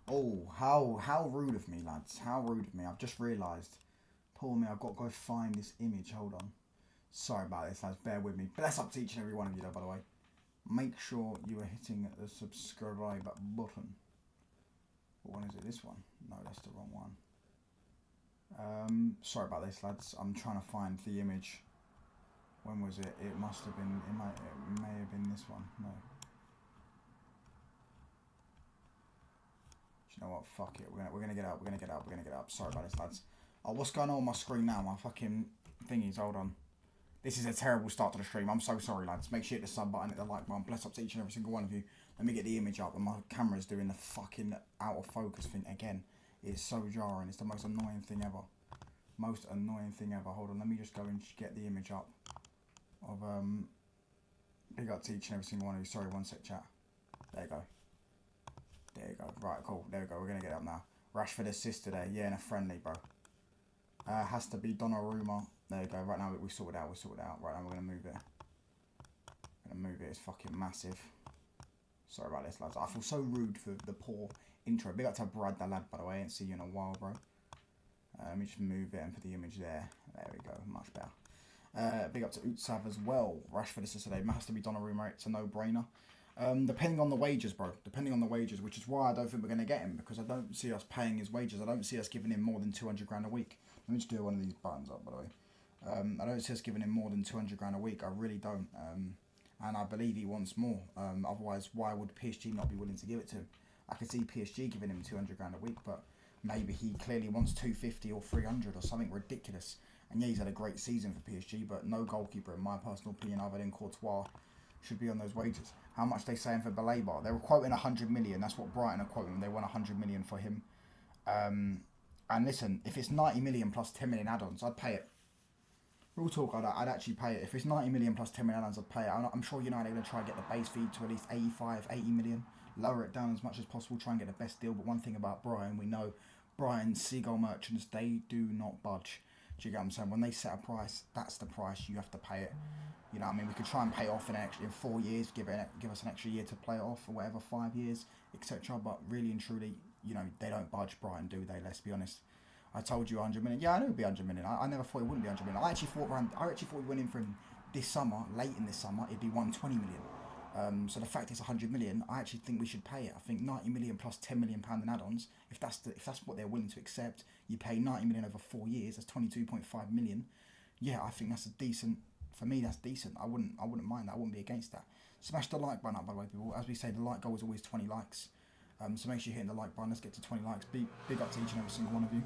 Oh, how rude of me, lads. How rude of me. I've just realised. Poor me, I've got to go find this image. Hold on. Sorry about this, lads. Bear with me. But that's up to each and every one of you, though, by the way. Make sure you are hitting the subscribe button. What one is it? This one? No, that's the wrong one. Sorry about this, lads. I'm trying to find the image. When was it? It must have been. It may have been this one. No. Do you know what? Fuck it. We're gonna get up. We're gonna get up. We're gonna get up. Sorry about this, lads. Oh, what's going on my screen now? My fucking thingies. Hold on. This is a terrible start to the stream. I'm so sorry, lads. Make sure you hit the sub button, hit the like button. Bless up to each and every single one of you. Let me get the image up, and my camera's doing the fucking out of focus thing again. It's so jarring. It's the most annoying thing ever. Most annoying thing ever. Hold on. Let me just go and get the image up of big up to each and every single one of you. Sorry, one sec, chat. There you go. There you go. Right, cool. There we go. We're gonna get up now. Rashford assist today. Yeah, in a friendly, bro. Has to be Donnarumma. There you go. Right now we sorted out. We sorted out. Right now we're gonna move it. Gonna move it. It's fucking massive. Sorry about this, lads. I feel so rude for the poor intro. Big up to Brad, the lad, by the way. I ain't see you in a while, bro. Let me just move it and put the image there. There we go. Much better. Big up to Utsav as well. Rashford assist today. Has to be Donnarumma. It's a no-brainer. Depending on the wages, bro. Depending on the wages, which is why I don't think we're going to get him, because I don't see us paying his wages. I don't see us giving him more than 200 grand a week. Let me just do one of these buttons up, by the way. I don't see us giving him more than 200 grand a week. I really don't. And I believe he wants more. Otherwise, why would PSG not be willing to give it to him? I could see PSG giving him 200 grand a week, but maybe he clearly wants 250 or 300 or something ridiculous. And yeah, he's had a great season for PSG, but no goalkeeper, in my personal opinion, other than Courtois, should be on those wages. How much they saying for BALEBA? They were quoting 100 million. That's what Brighton are quoting. They want 100 million for him. And listen, if it's 90 million plus 10 million add-ons, I'd pay it. Real talk, I'd actually pay it. If it's 90 million plus 10 million add-ons, I'd pay it. I'm sure United are going to try and get the base fee to at least 85, 80 million. Lower it down as much as possible. Try and get the best deal. But one thing about Brighton, we know Brighton, seagull merchants, they do not budge. Do you get what I'm saying? When they set a price, that's the price. You have to pay it. You know what I mean? We could try and pay it off in 4 years, give us an extra year to play it off, or whatever, 5 years, etc. But really and truly, you know, they don't budge, Brighton, do they? Let's be honest. I told you 100 million. Yeah, I knew it would be 100 million. I never thought it wouldn't be 100 million. I actually thought we went in for him this summer, late in this summer, it'd be 120 million. So the fact it's 100 million, I actually think we should pay it. I think 90 million plus 10 million pound in add-ons. If that's what they're willing to accept, you pay 90 million over 4 years. That's 22.5 million. Yeah, I think that's a decent. For me, that's decent. I wouldn't mind that. I wouldn't be against that. Smash the like button up, by the way, people. As we say, the like goal is always 20 likes. So make sure you're hitting the like button. Let's get to 20 likes. Big up to each and every single one of you.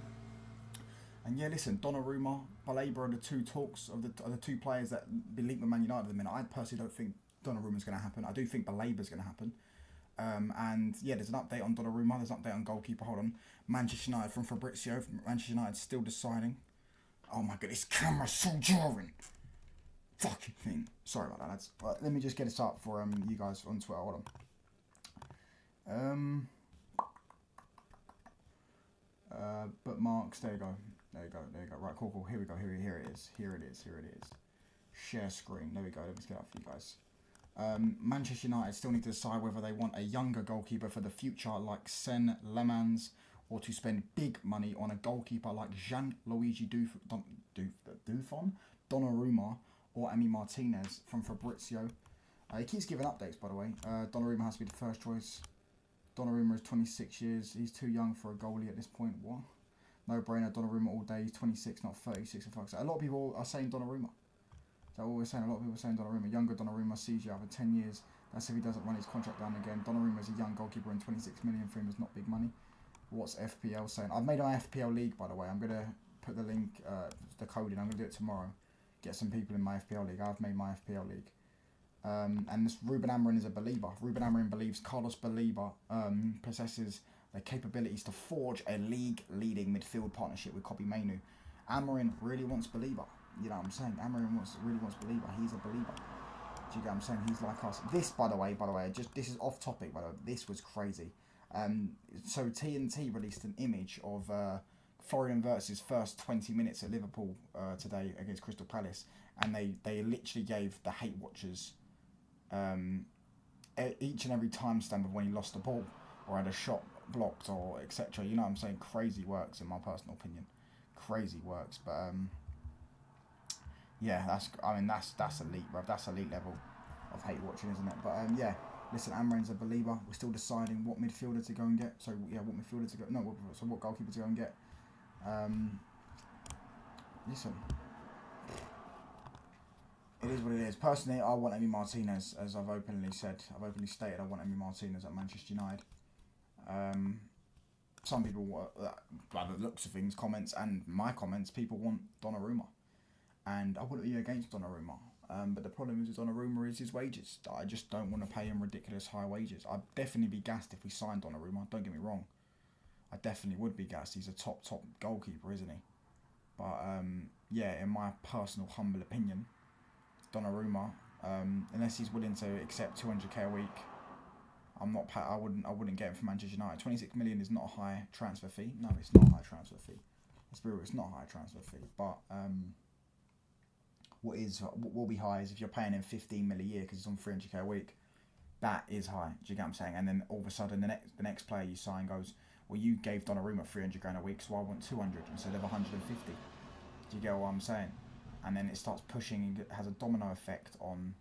And yeah, listen, Donnarumma, BALEBA are the two talks of the two players that be linked with Man United at the minute. I personally don't think Donnarumma's going to happen. I do think BALEBA's going to happen. And yeah, there's an update on Donnarumma. There's an update on goalkeeper. Hold on. Manchester United from Fabrizio. Manchester United still deciding. Oh my god, this camera's so jarring. Fucking thing. Sorry about that, lads. Right, let me just get this up for you guys on Twitter. Hold on. Bookmarks. There you go. There you go. There you go. Right, cool. Here we go. Here it is. Here it is. Share screen. There we go. Let's get up for you guys. Manchester United still need to decide whether they want a younger goalkeeper for the future like Sen Lemans, or to spend big money on a goalkeeper like Gianluigi Buffon, Donnarumma, or Emi Martinez from Fabrizio. He keeps giving updates, by the way. Donnarumma has to be the first choice. Donnarumma is 26 years. He's too young for a goalie at this point. What? No brainer. Donnarumma all day. He's 26, not 36. A lot of people are saying Donnarumma. So what we're saying, a lot of people are saying Donnarumma. Younger Donnarumma sees you for 10 years. That's if he doesn't run his contract down again. Donnarumma is a young goalkeeper, and 26 million for him is not big money. What's FPL saying? I've made my FPL league, by the way. I'm going to put the link, the code in. I'm going to do it tomorrow. Get some people in my FPL league. I've made my FPL league. And this Ruben Amorim is a believer. Ruben Amorim believes Carlos Baleba possesses the capabilities to forge a league-leading midfield partnership with Kobbie Mainoo. Amorim really wants Baleba. You know what I'm saying? Amorim really wants Baleba. He's a believer. Do you get what I'm saying? He's like us. This, by the way, this is off topic, by the way. This was crazy. So TNT released an image of Florian Wirtz's first 20 minutes at Liverpool today against Crystal Palace, and they literally gave the hate watchers each and every timestamp of when he lost the ball or had a shot blocked or etc. You know what I'm saying? Crazy works, in my personal opinion. Crazy works, but yeah, that's elite, bro. That's elite level of hate watching, isn't it? But yeah, listen, AMORIM's a believer. We're still deciding what midfielder to go and get. So yeah, what midfielder to go? No, what goalkeeper to go and get? Listen, it is what it is. Personally, I want Emi Martinez, as I've openly said. I've openly stated I want Emi Martinez at Manchester United. Some people, by the looks of things, comments and my comments, people want Donnarumma. And I wouldn't be against Donnarumma. But the problem is with Donnarumma is his wages. I just don't want to pay him ridiculous high wages. I'd definitely be gassed if we signed Donnarumma, don't get me wrong. I definitely would be gassed. He's a top goalkeeper, isn't he? But yeah, in my personal humble opinion, Donnarumma, unless he's willing to accept 200k a week, I wouldn't get him for Manchester United. 26 million is not a high transfer fee. No, it's not a high transfer fee. It's not a high transfer fee. But what will be high is if you're paying him 15 mil a year because he's on 300k a week. That is high. Do you get what I'm saying? And then all of a sudden the next player you sign goes, well, you gave Donnarumma 300 grand a week, so I want 200 instead of 150. Do you get what I'm saying? And then it starts pushing. It has a domino effect on.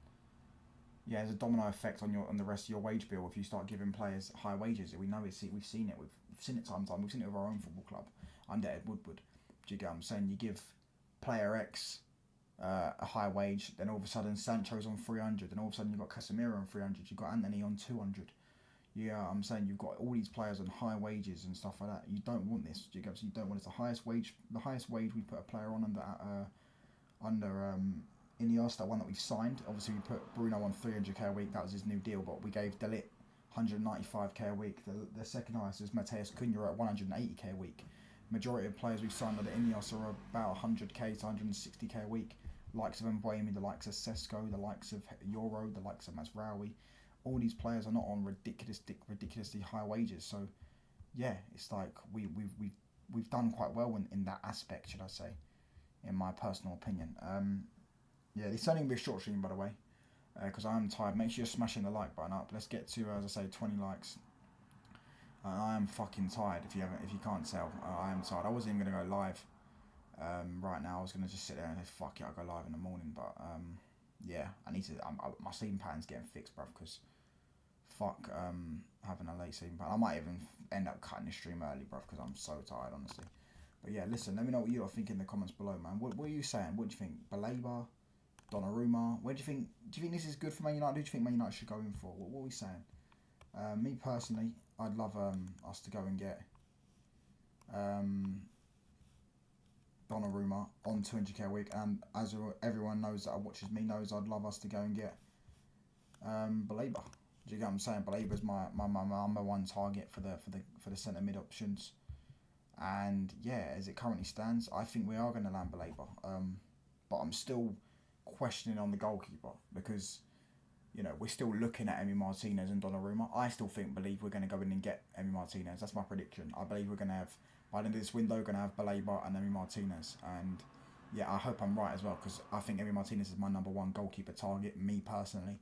Yeah, there's a domino effect on the rest of your wage bill if you start giving players high wages. We know it. We've seen it. We've seen it time and time. We've seen it with our own football club under Ed Woodward. Do you get what I'm saying? You give player X a high wage, then all of a sudden Sancho's on 300, then all of a sudden you've got Casemiro on 300, you've got Anthony on 200. Yeah, I'm saying you've got all these players on high wages and stuff like that. You don't want this. Do you get what I'm saying? You don't want it. It's the highest wage we put a player on under Iniesta, one that we've signed. Obviously, we put Bruno on 300k a week. That was his new deal. But we gave De Ligt 195k a week. The second highest is Mateus Cunha at 180k a week. Majority of players we've signed under Iniesta are about 100k to 160k a week. Likes of Mbuemi, the likes of Sesko, the likes of Euro, the likes of Mazraoui. All these players are not on ridiculously high wages. So, yeah, it's like we've done quite well in that aspect, should I say, in my personal opinion. Yeah, it's only going to be a short stream, by the way, because I am tired. Make sure you're smashing the like button up. Let's get to, as I say, 20 likes. I am fucking tired. If you can't tell, I am tired. I wasn't even going to go live right now. I was going to just sit there and say, fuck it, I'll go live in the morning. But yeah, I need to. My sleeping pattern's getting fixed, bruv, because fuck having a late sleeping pattern. I might even end up cutting the stream early, bruv, because I'm so tired, honestly. But yeah, listen, let me know what you think in the comments below, man. What are you saying? What do you think? BALEBA, Donnarumma? Where do you think this is good for Man United? Who do you think Man United should go in for? What are we saying? Me personally, I'd love us to go and get Donnarumma on 200k a week, and as everyone knows that watches me knows, I'd love us to go and get BALEBA. Do you get what I'm saying? BALEBA's my number one target for the centre mid options, and yeah, as it currently stands, I think we are going to land BALEBA. But I'm still questioning on the goalkeeper because, you know, we're still looking at Emi Martinez and Donnarumma. I still believe we're going to go in and get Emi Martinez. That's my prediction. I believe we're going to have, by the end of this window, going to have BALEBA and Emi Martinez. And yeah, I hope I'm right as well, because I think Emi Martinez is my number one goalkeeper target, me personally.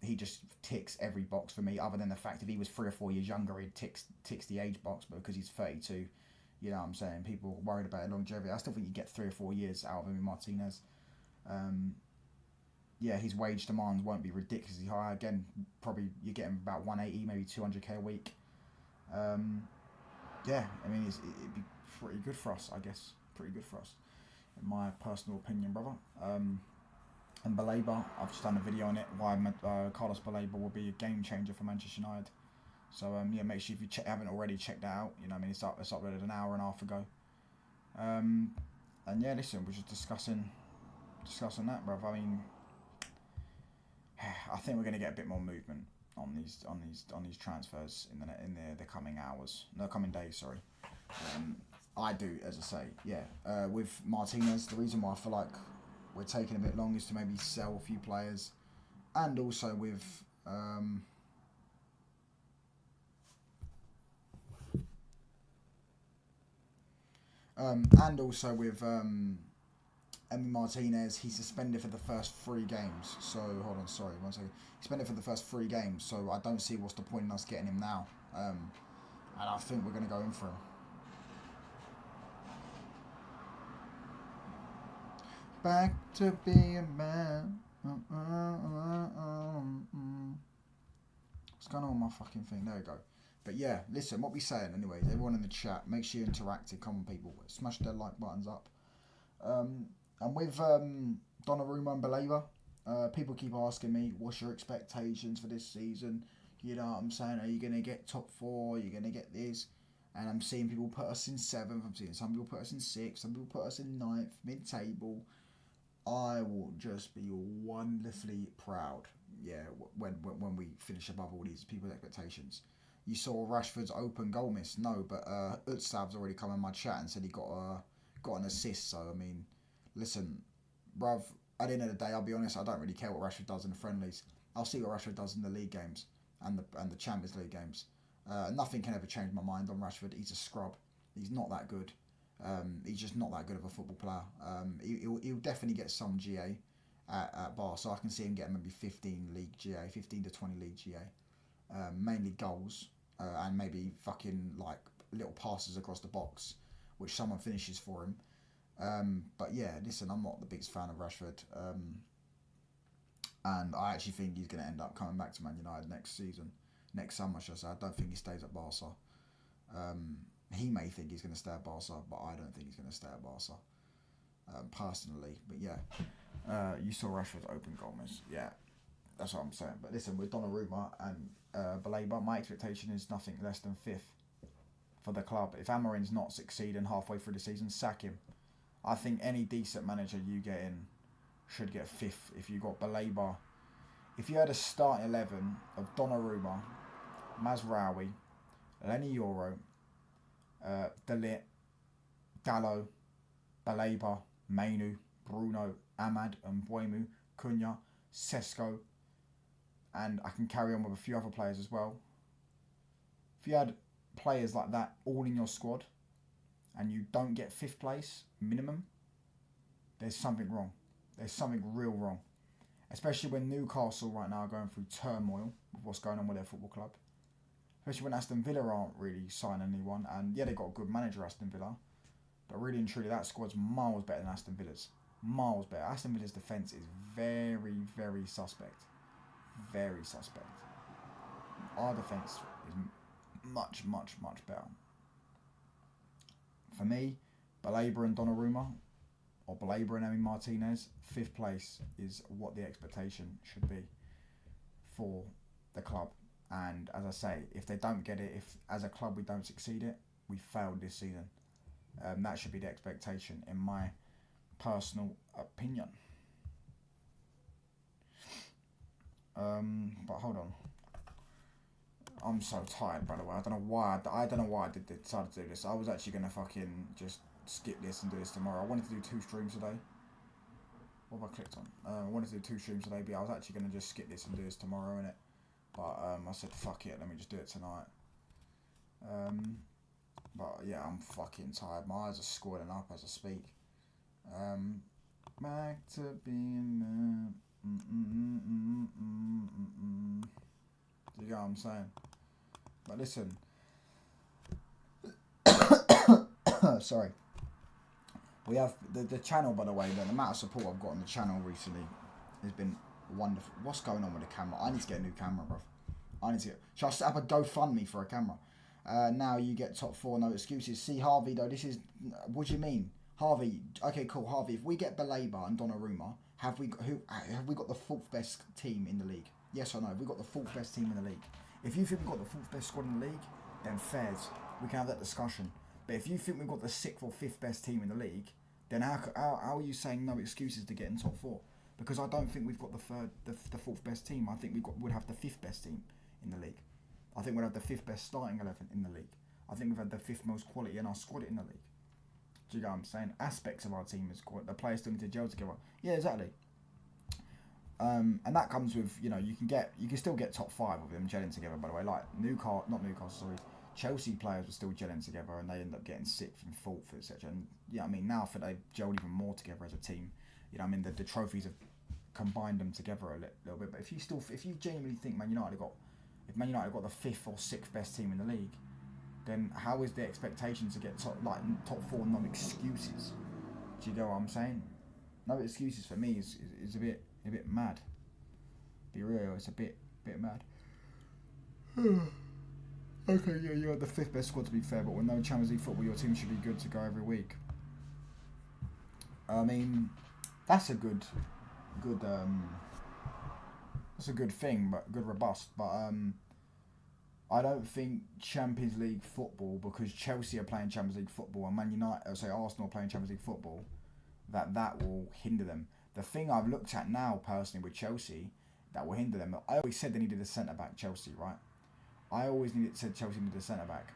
He just ticks every box for me, other than the fact if he was 3 or 4 years younger, he ticks the age box, but because he's 32, you know what I'm saying, people are worried about longevity. I still think you get 3 or 4 years out of Emi Martinez. Yeah, his wage demands won't be ridiculously high. Again, probably you're getting about 180, maybe 200k a week. Yeah, I mean, it'd be pretty good for us, I guess. Pretty good for us, in my personal opinion, brother. And BALEBA, I've just done a video on it, why Carlos BALEBA will be a game changer for Manchester United. So yeah, make sure if you haven't already checked that out. You know, I mean, it's uploaded an hour and a half ago. And yeah, listen, we're just discussing that, bruv. I mean, I think we're going to get a bit more movement on these transfers in the coming hours, no, coming days. Sorry. I do, as I say, yeah. With Martinez, the reason why I feel like we're taking a bit long is to maybe sell a few players, and also with Emi Martinez, he's suspended for the first 3 games. So, hold on, sorry, 1 second. He's suspended for the first 3 games, so I don't see what's the point in us getting him now. And I think we're going to go in for him. Back to being a man. What's going on with my fucking thing? There we go. But yeah, listen, what we saying anyways, everyone in the chat, make sure you interact with common people. Smash their like buttons up. And with Donnarumma and BALEBA, people keep asking me, what's your expectations for this season? You know what I'm saying? Are you going to get top 4? Are you going to get this? And I'm seeing people put us in 7th. I'm seeing some people put us in 6th. Some people put us in 9th, mid-table. I will just be wonderfully proud, yeah, when we finish above all these people's expectations. You saw Rashford's open goal miss, no, but Utstav's already come in my chat and said he got an assist. So I mean, listen, bruv. At the end of the day, I'll be honest. I don't really care what Rashford does in the friendlies. I'll see what Rashford does in the league games and the Champions League games. Nothing can ever change my mind on Rashford. He's a scrub. He's not that good. He's just not that good of a football player. He'll definitely get some GA at Bar, so I can see him getting maybe 15 league GA, 15 to 20 league GA, mainly goals and maybe fucking like little passes across the box, which someone finishes for him. But yeah, listen, I'm not the biggest fan of Rashford, and I actually think he's going to end up coming back to Man United next summer. Should I say? I don't think he stays at Barca. He may think he's going to stay at Barca, but I don't think he's going to stay at Barca, personally. But yeah, you saw Rashford's open goal miss. Yeah, that's what I'm saying. But listen, with Donnarumma and BALEBA, my expectation is nothing less than 5th for the club. If AMORIM's not succeeding halfway through the season, sack him. I think any decent manager you get in should get 5th. If you got BALEBA, if you had a starting 11 of Donnarumma, Mazraoui, Lenny Euro, Dalit, Gallo, BALEBA, Mainu, Bruno, Ahmad, and Mbuemu, Cunha, Sesko, and I can carry on with a few other players as well. If you had players like that all in your squad and you don't get 5th place minimum, there's something wrong. There's something real wrong. Especially when Newcastle right now are going through turmoil with what's going on with their football club. Especially when Aston Villa aren't really signing anyone. And yeah, they've got a good manager, Aston Villa. But really and truly, that squad's miles better than Aston Villa's. Miles better. Aston Villa's defence is very, very suspect. Very suspect. Our defence is much, much, much better. For me, BALEBA and Donnarumma, or BALEBA and Emi Martinez, 5th place is what the expectation should be for the club. And as I say, if they don't get it, if as a club we don't succeed it, we failed this season. That should be the expectation, in my personal opinion. But hold on, I'm so tired, by the way. I don't know why I decided to do this. I was actually gonna fucking just skip this and do this tomorrow. I wanted to do 2 streams today. What have I clicked on? I wanted to do 2 streams today, but I was actually gonna just skip this and do this tomorrow, innit? But I said fuck it, let me just do it tonight. But yeah, I'm fucking tired. My eyes are squirting up as I speak. Back to being Do you know what I'm saying? But listen. Sorry. We have the channel, by the way, the amount of support I've got on the channel recently has been wonderful. What's going on with the camera? I need to get a new camera, bruv. Shall I set up a GoFundMe for a camera? Now you get top 4, no excuses. See, Harvey, though, this is... What do you mean? Harvey, okay, cool. Harvey, if we get BALEBA and Donnarumma, have we got the 4th best team in the league? Yes or no? Have we got the 4th best team in the league? If you think we've got the 4th best squad in the league, then fairs. We can have that discussion. But if you think we've got the 6th or 5th best team in the league, then how are you saying no excuses to get in top 4? Because I don't think we've got the 4th best team. I think we'd have the 5th best team in the league. I think we'd have the 5th best starting 11 in the league. I think we've had the 5th most quality in our squad in the league. Do you know what I'm saying? Aspects of our team is quite, the players still need to gel together. Yeah, exactly. And that comes with, you know, you can still get top 5 of them gelling together, by the way. Like Chelsea players were still gelling together and they end up getting 6th and 4th, etc. And yeah, I mean, now I think they've gelled even more together as a team. You know, I mean, the trophies have combined them together a little bit. But if you genuinely think if Man United got the 5th or 6th best team in the league, then how is the expectation to get top 4? No excuses. Do you get what I'm saying? No excuses for me is a bit mad. Be real, it's a bit mad. Okay, yeah, you're the 5th best squad to be fair, but with no Champions League football, your team should be good to go every week. I mean, that's a good thing, but good robust. But I don't think Champions League football, because Chelsea are playing Champions League football and Arsenal are playing Champions League football, that will hinder them. The thing I've looked at now personally with Chelsea that will hinder them, I always said they needed a centre back, Chelsea, right? I always said Chelsea needed a centre back.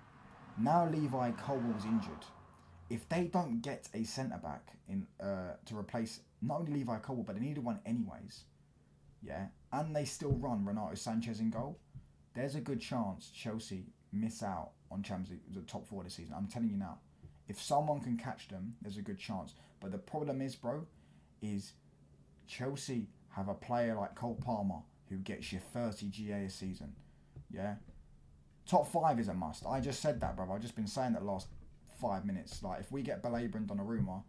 Now Levi Colwill's injured. If they don't get a centre back in to replace not only Levi Colwill, but they needed one anyways, yeah, and they still run Renato Sanchez in goal, there's a good chance Chelsea miss out on Champions League, the top 4 this season. I'm telling you now. If someone can catch them, there's a good chance. But the problem is, bro, is Chelsea have a player like Cole Palmer who gets you 30 GA a season. Yeah? Top 5 is a must. I just said that, bro. I've just been saying that the last 5 minutes. Like, if we get BALEBA and Donnarumma,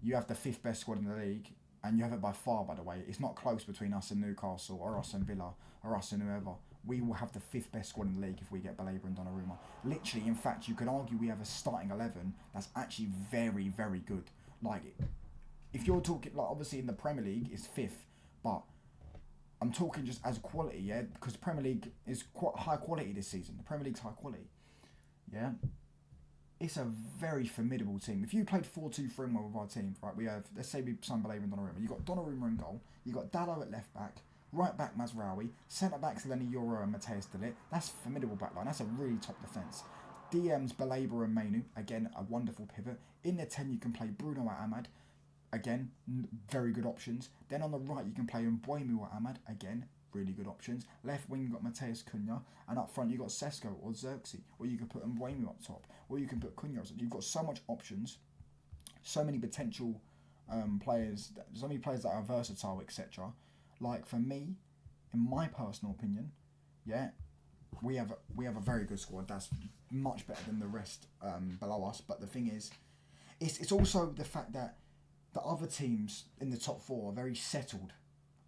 you have the 5th best squad in the league, and you have it by far, by the way. It's not close between us and Newcastle, or us and Villa, or us and whoever. We will have the 5th best squad in the league if we get BALEBA and Donnarumma. Literally, in fact, you could argue we have a starting 11 that's actually very, very good. Like, if you're talking, like, obviously in the Premier League, it's 5th, but I'm talking just as quality, yeah? Because the Premier League is quite high quality this season. The Premier League's high quality, yeah? It's a very formidable team. If you played 4-2-3-1 with our team, right, we have, let's say we signed BALEBA and Donnarumma. You've got Donnarumma in goal, you've got Dalot at left back, right back Mazraoui, centre backs Lenny Yoro and Mateus De Ligt. That's a formidable backline. That's a really top defence. DMs BALEBA and Mainu, again a wonderful pivot. In the 10 you can play Bruno at Ahmad, again very good options. Then on the right you can play Mbeumo at Ahmad, again really good options. Left wing you got Mateus Cunha, and up front you got Sesko or Xerxes, or you could put Mbeumo up top, or you can put Cunha up top. You've got so much options, so many potential players, so many players that are versatile, etc. Like, for me, in my personal opinion, yeah, we have a very good squad. That's much better than the rest below us. But the thing is, it's also the fact that the other teams in the top 4 are very settled.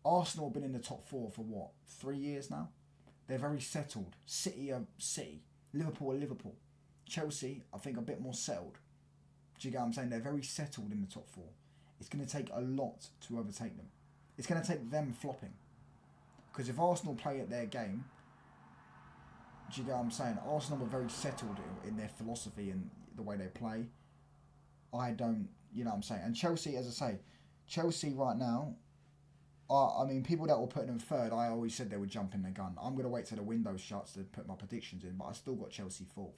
Arsenal have been in the top 4 for what, 3 years now? They're very settled. City are City. Liverpool are Liverpool. Chelsea, I think, are a bit more settled. Do you get what I'm saying? They're very settled in the top 4. It's going to take a lot to overtake them. It's going to take them flopping. Because if Arsenal play at their game, do you get what I'm saying? Arsenal are very settled in their philosophy and the way they play. I don't, you know what I'm saying? And Chelsea, as I say, Chelsea right now, I mean, people that were putting them 3rd, I always said they would jump in the gun. I'm going to wait till the window shuts to put my predictions in, but I still got Chelsea 4th.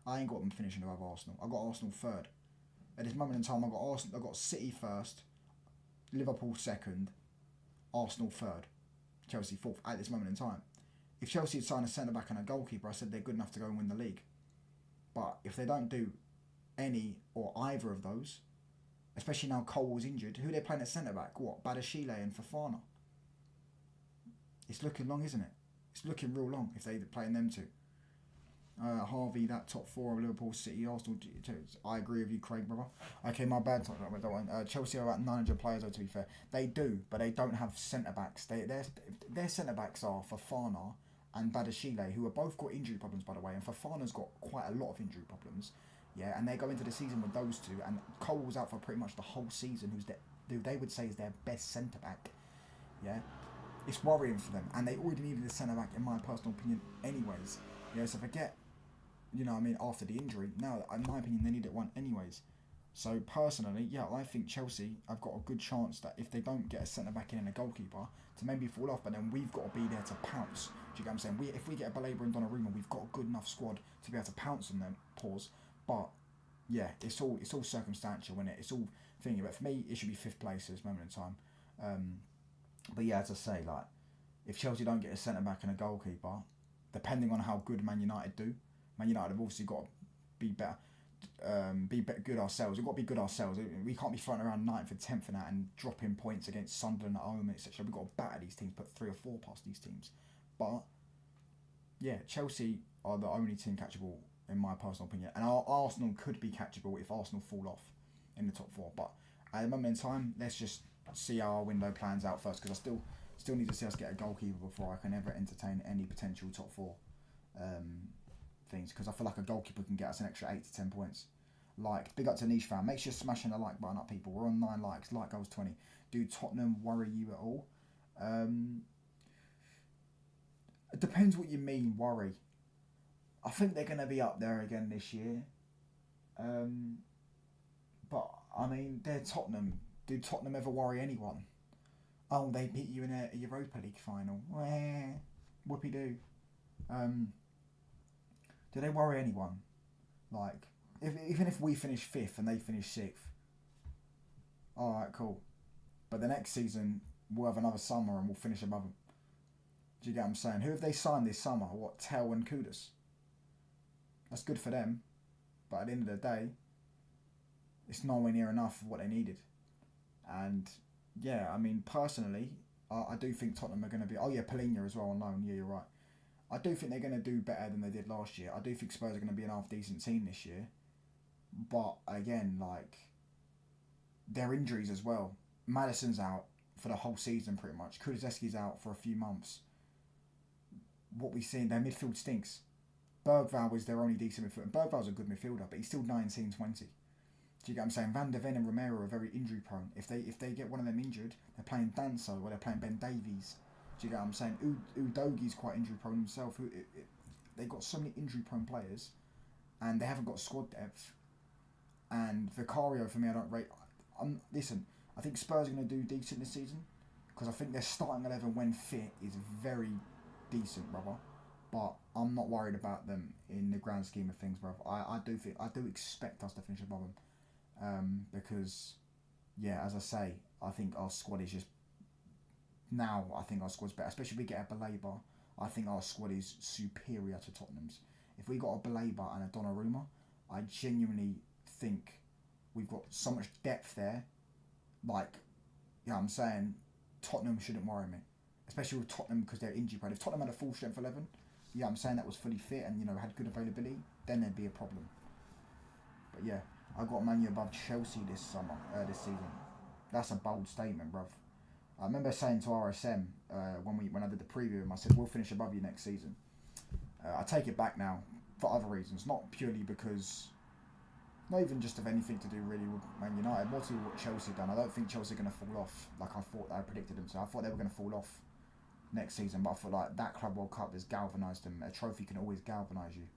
I ain't got them finishing above Arsenal. I got Arsenal 3rd. At this moment in time, I got City 1st, Liverpool 2nd, Arsenal 3rd, Chelsea 4th at this moment in time. If Chelsea had signed a centre-back and a goalkeeper, I said they're good enough to go and win the league. But if they don't do any or either of those, especially now Cole's injured, who are they playing at centre-back? What, Badashile and Fofana? It's looking long, isn't it? It's looking real long if they're playing them two. Harvey, that top 4 of Liverpool, City, Arsenal. I agree with you, Craig, brother. Okay, my bad. Chelsea are about 900 players, though, to be fair. They do, but they don't have centre-backs. Their centre-backs are Fofana and Badashile, who have both got injury problems, by the way, and Fofana's got quite a lot of injury problems. Yeah, and they go into the season with those two, and Cole's out for pretty much the whole season, who they would say is their best centre-back. Yeah, it's worrying for them, and they already needed a centre-back, in my personal opinion, anyways. Yeah, so forget, you know what I mean, after the injury. Now, in my opinion, they needed one anyways. So, personally, yeah, I think Chelsea have got a good chance that if they don't get a centre-back in and a goalkeeper, to maybe fall off, but then we've got to be there to pounce. Do you get what I'm saying? If we get a BALEBA and Donnarumma, we've got a good enough squad to be able to pounce on them, pause. But, yeah, it's all circumstantial, isn't it? It's all thingy. But for me, it should be 5th place at this moment in time. But, yeah, as I say, like, if Chelsea don't get a centre-back and a goalkeeper, depending on how good Man United do, Man United have obviously got to be better, good ourselves. We've got to be good ourselves. We can't be floating around 9th and 10th and that and dropping points against Sunderland at home, etc. We've got to batter these teams, put 3 or 4 past these teams. But, yeah, Chelsea are the only team catchable in my personal opinion. And our Arsenal could be catchable if Arsenal fall off in the top 4. But at the moment in time, let's just see how our window plans out first, because I still need to see us get a goalkeeper before I can ever entertain any potential top 4 things, because I feel like a goalkeeper can get us an extra 8 to 10 points. Like, big up to Niche fan. Make sure you're smashing the like button up, people. We're on 9 likes. Like goals 20. Do Tottenham worry you at all? It depends what you mean, worry. I think they're going to be up there again this year. But, I mean, they're Tottenham. Do Tottenham ever worry anyone? Oh, they beat you in a Europa League final. Whoopie-doo. Do they worry anyone? Like, even if we finish 5th and they finish 6th, alright, cool. But the next season, we'll have another summer and we'll finish above them. Do you get what I'm saying? Who have they signed this summer? What, Tell and Kudus? That's good for them. But at the end of the day, it's nowhere near enough of what they needed. And, yeah, I mean, personally, I do think Tottenham are going to be... Oh, yeah, Palhinha as well on loan. Yeah, you're right. I do think they're going to do better than they did last year. I do think Spurs are going to be an half-decent team this year. But, again, like, their injuries as well. Maddison's out for the whole season, pretty much. Kulusevski's out for a few months. What we've seen, their midfield stinks. Bergvall is their only decent midfielder. Bergvall's a good midfielder, but he's still 19-20. Do you get what I'm saying? Van der Ven and Romero are very injury-prone. If they get one of them injured, they're playing Danso or they're playing Ben Davies. Do you get what I'm saying? Udogie's quite injury-prone himself. They've got so many injury-prone players, and they haven't got squad depth. And Vicario, for me, I don't rate... Listen, I think Spurs are going to do decent this season, because I think their starting 11 when fit is very decent, brother. But I'm not worried about them in the grand scheme of things, brother. I do expect us to finish above them, because, yeah, as I say, I think our squad is just... Now, I think our squad's better, especially if we get a BALEBA. I think our squad is superior to Tottenham's. If we got a BALEBA and a Donnarumma, I genuinely think we've got so much depth there. Like, you know what I'm saying, Tottenham shouldn't worry me. Especially with Tottenham, because they're injury prone. If Tottenham had a full strength 11, yeah, I'm saying that was fully fit and, you know, had good availability, then there'd be a problem. But yeah, I got Man U above Chelsea this season. That's a bold statement, bruv. I remember saying to RSM when I did the preview, I said we'll finish above you next season. I take it back now for other reasons, not purely because, not even just of anything to do really with Man United, more to do with what Chelsea done. I don't think Chelsea are going to fall off like I thought I predicted them to. I thought they were going to fall off next season, but I feel like that Club World Cup has galvanised them. A trophy can always galvanise you.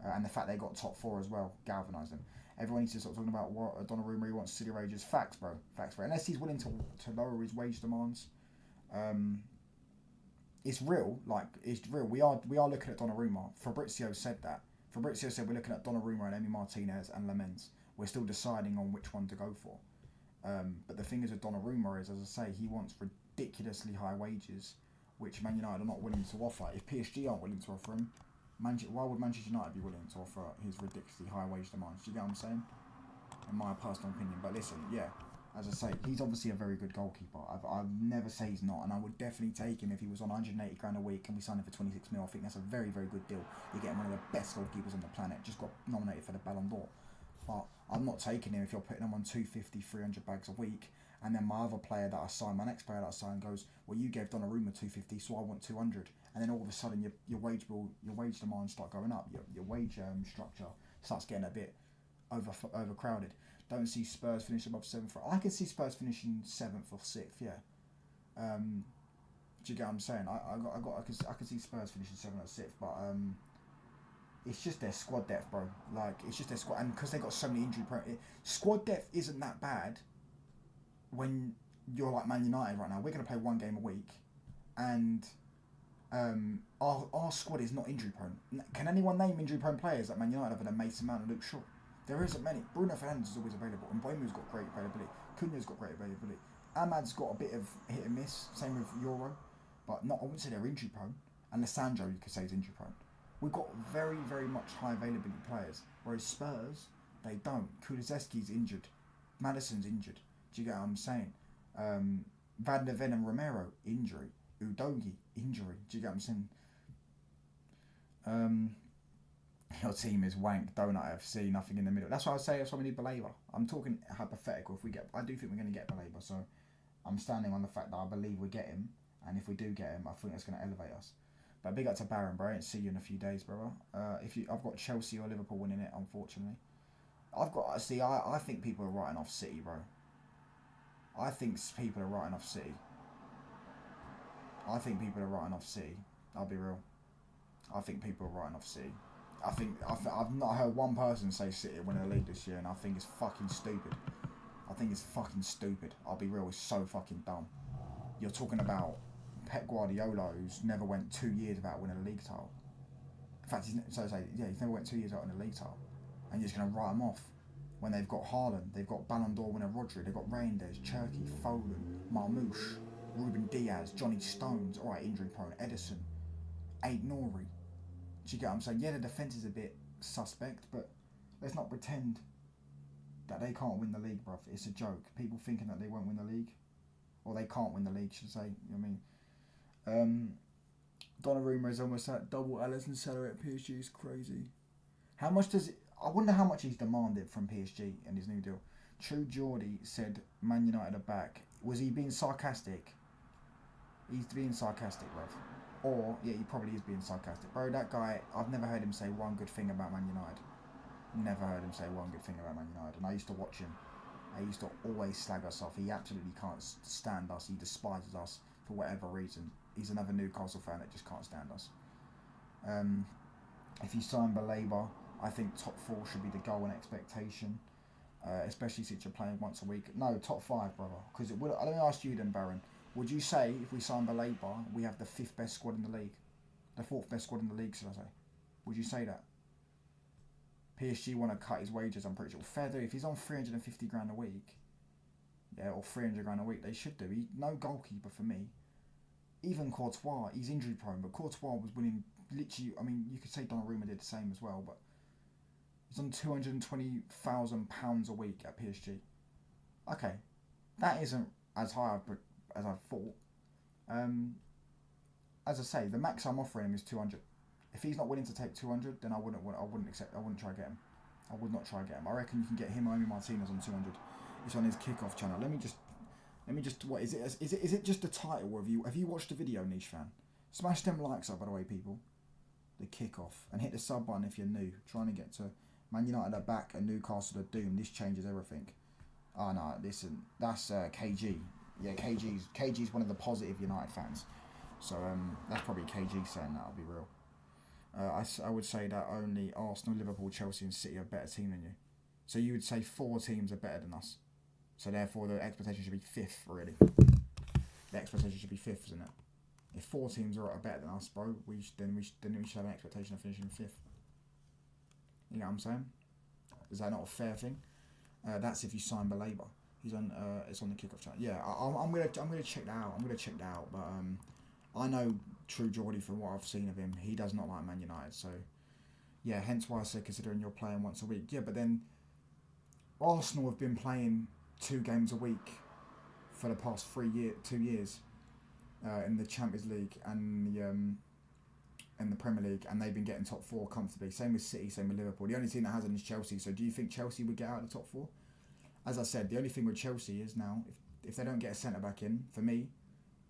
And the fact they got top 4 as well galvanised them. Everyone needs to start talking about what Donnarumma wants City wages. Facts, bro. Facts, bro. Unless he's willing to lower his wage demands, it's real. Like, it's real. We are looking at Donnarumma. Fabrizio said that. Fabrizio said we're looking at Donnarumma and Emi Martinez and Lamens. We're still deciding on which one to go for. But the thing is with Donnarumma is, as I say, he wants ridiculously high wages, which Man United are not willing to offer. If PSG aren't willing to offer him, why would Manchester United be willing to offer his ridiculously high wage demands? Do you get what I'm saying? In my personal opinion. But listen, yeah, as I say, he's obviously a very good goalkeeper. I've never say he's not, and I would definitely take him if he was on 180 grand a week and we signed him for 26 mil. I think that's a very, very good deal. You're getting one of the best goalkeepers on the planet. Just got nominated for the Ballon d'Or. But I'm not taking him if you're putting him on 250, 300 bags a week. And then my other player that I signed, my next player that I signed goes, well, you gave Donnarumma 250, so I want 200. And then all of a sudden your wage demands start going up. Your wage structure starts getting a bit overcrowded. Don't see Spurs finish above 7th. I can see Spurs finishing 7th or 6th. Yeah. Do you get what I'm saying? I can see Spurs finishing 7th or 6th, but it's just their squad depth, bro. Like, it's just their squad, and because they got so many injury prone, squad depth isn't that bad. When you're like Man United right now, we're going to play one game a week, and our squad is not injury prone. Can anyone name injury prone players at Man United other than Mason Mount and Luke Shaw? There isn't many. Bruno Fernandes is always available, and Boemu's got great availability. Cunha's got great availability. Ahmad's got a bit of hit and miss, same with Euro, but not. I wouldn't say they're injury prone. And Lissandro, you could say, is injury prone. We've got very, very much high availability players, whereas Spurs, they don't. Kulusevski's injured, Maddison's injured. Do you get what I'm saying? Van der Ven and Romero, injury. Udogie, injury. Do you get what I'm saying? Your team is wank, donut FC, nothing in the middle. That's why I say that's why we need BALEBA. I'm talking hypothetical. I do think we're going to get BALEBA, so I'm standing on the fact that I believe we get him, and if we do get him, I think that's going to elevate us. But big up to Baron, bro. See you in a few days, brother. I've got Chelsea or Liverpool winning it, unfortunately. I think people are writing off City, bro. I think people are writing off City. I'll be real. I think people are writing off City. I've not heard one person say City win the league this year, and I think it's fucking stupid. I'll be real, it's so fucking dumb. You're talking about Pep Guardiola, who's never went 2 years without winning a league title. In fact, he's never went 2 years without winning a league title. And you're just going to write them off when they've got Haaland, they've got Ballon d'Or winner Rodri, they've got Reinders, Cherki, Foden, Marmoush, Ruben Diaz, Johnny Stones, alright, injury prone, Edison, Aït-Nouri. Do you get what I'm saying? Yeah, the defence is a bit suspect, but let's not pretend that they can't win the league, bruv. It's a joke. People thinking that they won't win the league, or they can't win the league, should I say. You know what I mean? Donnarumma is almost at double Alisson salary at PSG. Is crazy. How much does it? I wonder how much he's demanded from PSG in his new deal. True Geordie said Man United are back. Was he being sarcastic? He's being sarcastic, bruv. Or, yeah, he probably is being sarcastic. Bro, that guy, I've never heard him say one good thing about Man United. Never heard him say one good thing about Man United. And I used to watch him. I used to always slag us off. He absolutely can't stand us. He despises us for whatever reason. He's another Newcastle fan that just can't stand us. If you sign BALEBA, I think top 4 should be the goal and expectation. Especially since you're playing once a week. No, top 5, brother. Because let me ask you then, Baron. Would you say, if we sign BALEBA, we have the 5th best squad in the league? The 4th best squad in the league, should I say? Would you say that? PSG want to cut his wages, I'm pretty sure. Fair do. If he's on 350 grand a week, yeah, or 300 grand a week, they should do. No goalkeeper for me. Even Courtois, he's injury prone, but Courtois was winning literally, I mean, you could say Donnarumma did the same as well, but he's on £220,000 a week at PSG. Okay, that isn't as high as I thought. As I say, the max I'm offering him is 200. If he's not willing to take 200, then I wouldn't try to get him. I would not try to get him. I reckon you can get him or Amy Martinez on 200. It's on his kickoff channel. Let me just. What is it? Is it just the title? Or have you watched the video, niche fan? Smash them likes up, by the way, people. The kickoff, and hit the sub button if you're new. Trying to get to Man United are back and Newcastle are doomed. This changes everything. Oh no, listen, that's KG. Yeah, KG's one of the positive United fans. So that's probably KG saying that. I'll be real. I would say that only Arsenal, Liverpool, Chelsea and City are a better team than you. So you would say 4 teams are better than us. So therefore the expectation should be 5th, really. The expectation should be 5th, isn't it? If 4 teams are better than us, bro, then we should have an expectation of finishing 5th. You know what I'm saying? Is that not a fair thing? That's if you sign BALEBA. He's on. It's on the kickoff channel. Yeah, I'm gonna check that out. But I know True Geordie from what I've seen of him. He does not like Man United. So yeah, hence why I said considering you're playing once a week. Yeah, but then Arsenal have been playing 2 games a week for the past 2 years in the Champions League and the Premier League, and they've been getting top 4 comfortably. Same with City, same with Liverpool. The only team that hasn't is Chelsea. So do you think Chelsea would get out of the top 4? As I said, the only thing with Chelsea is now, if they don't get a centre-back in, for me,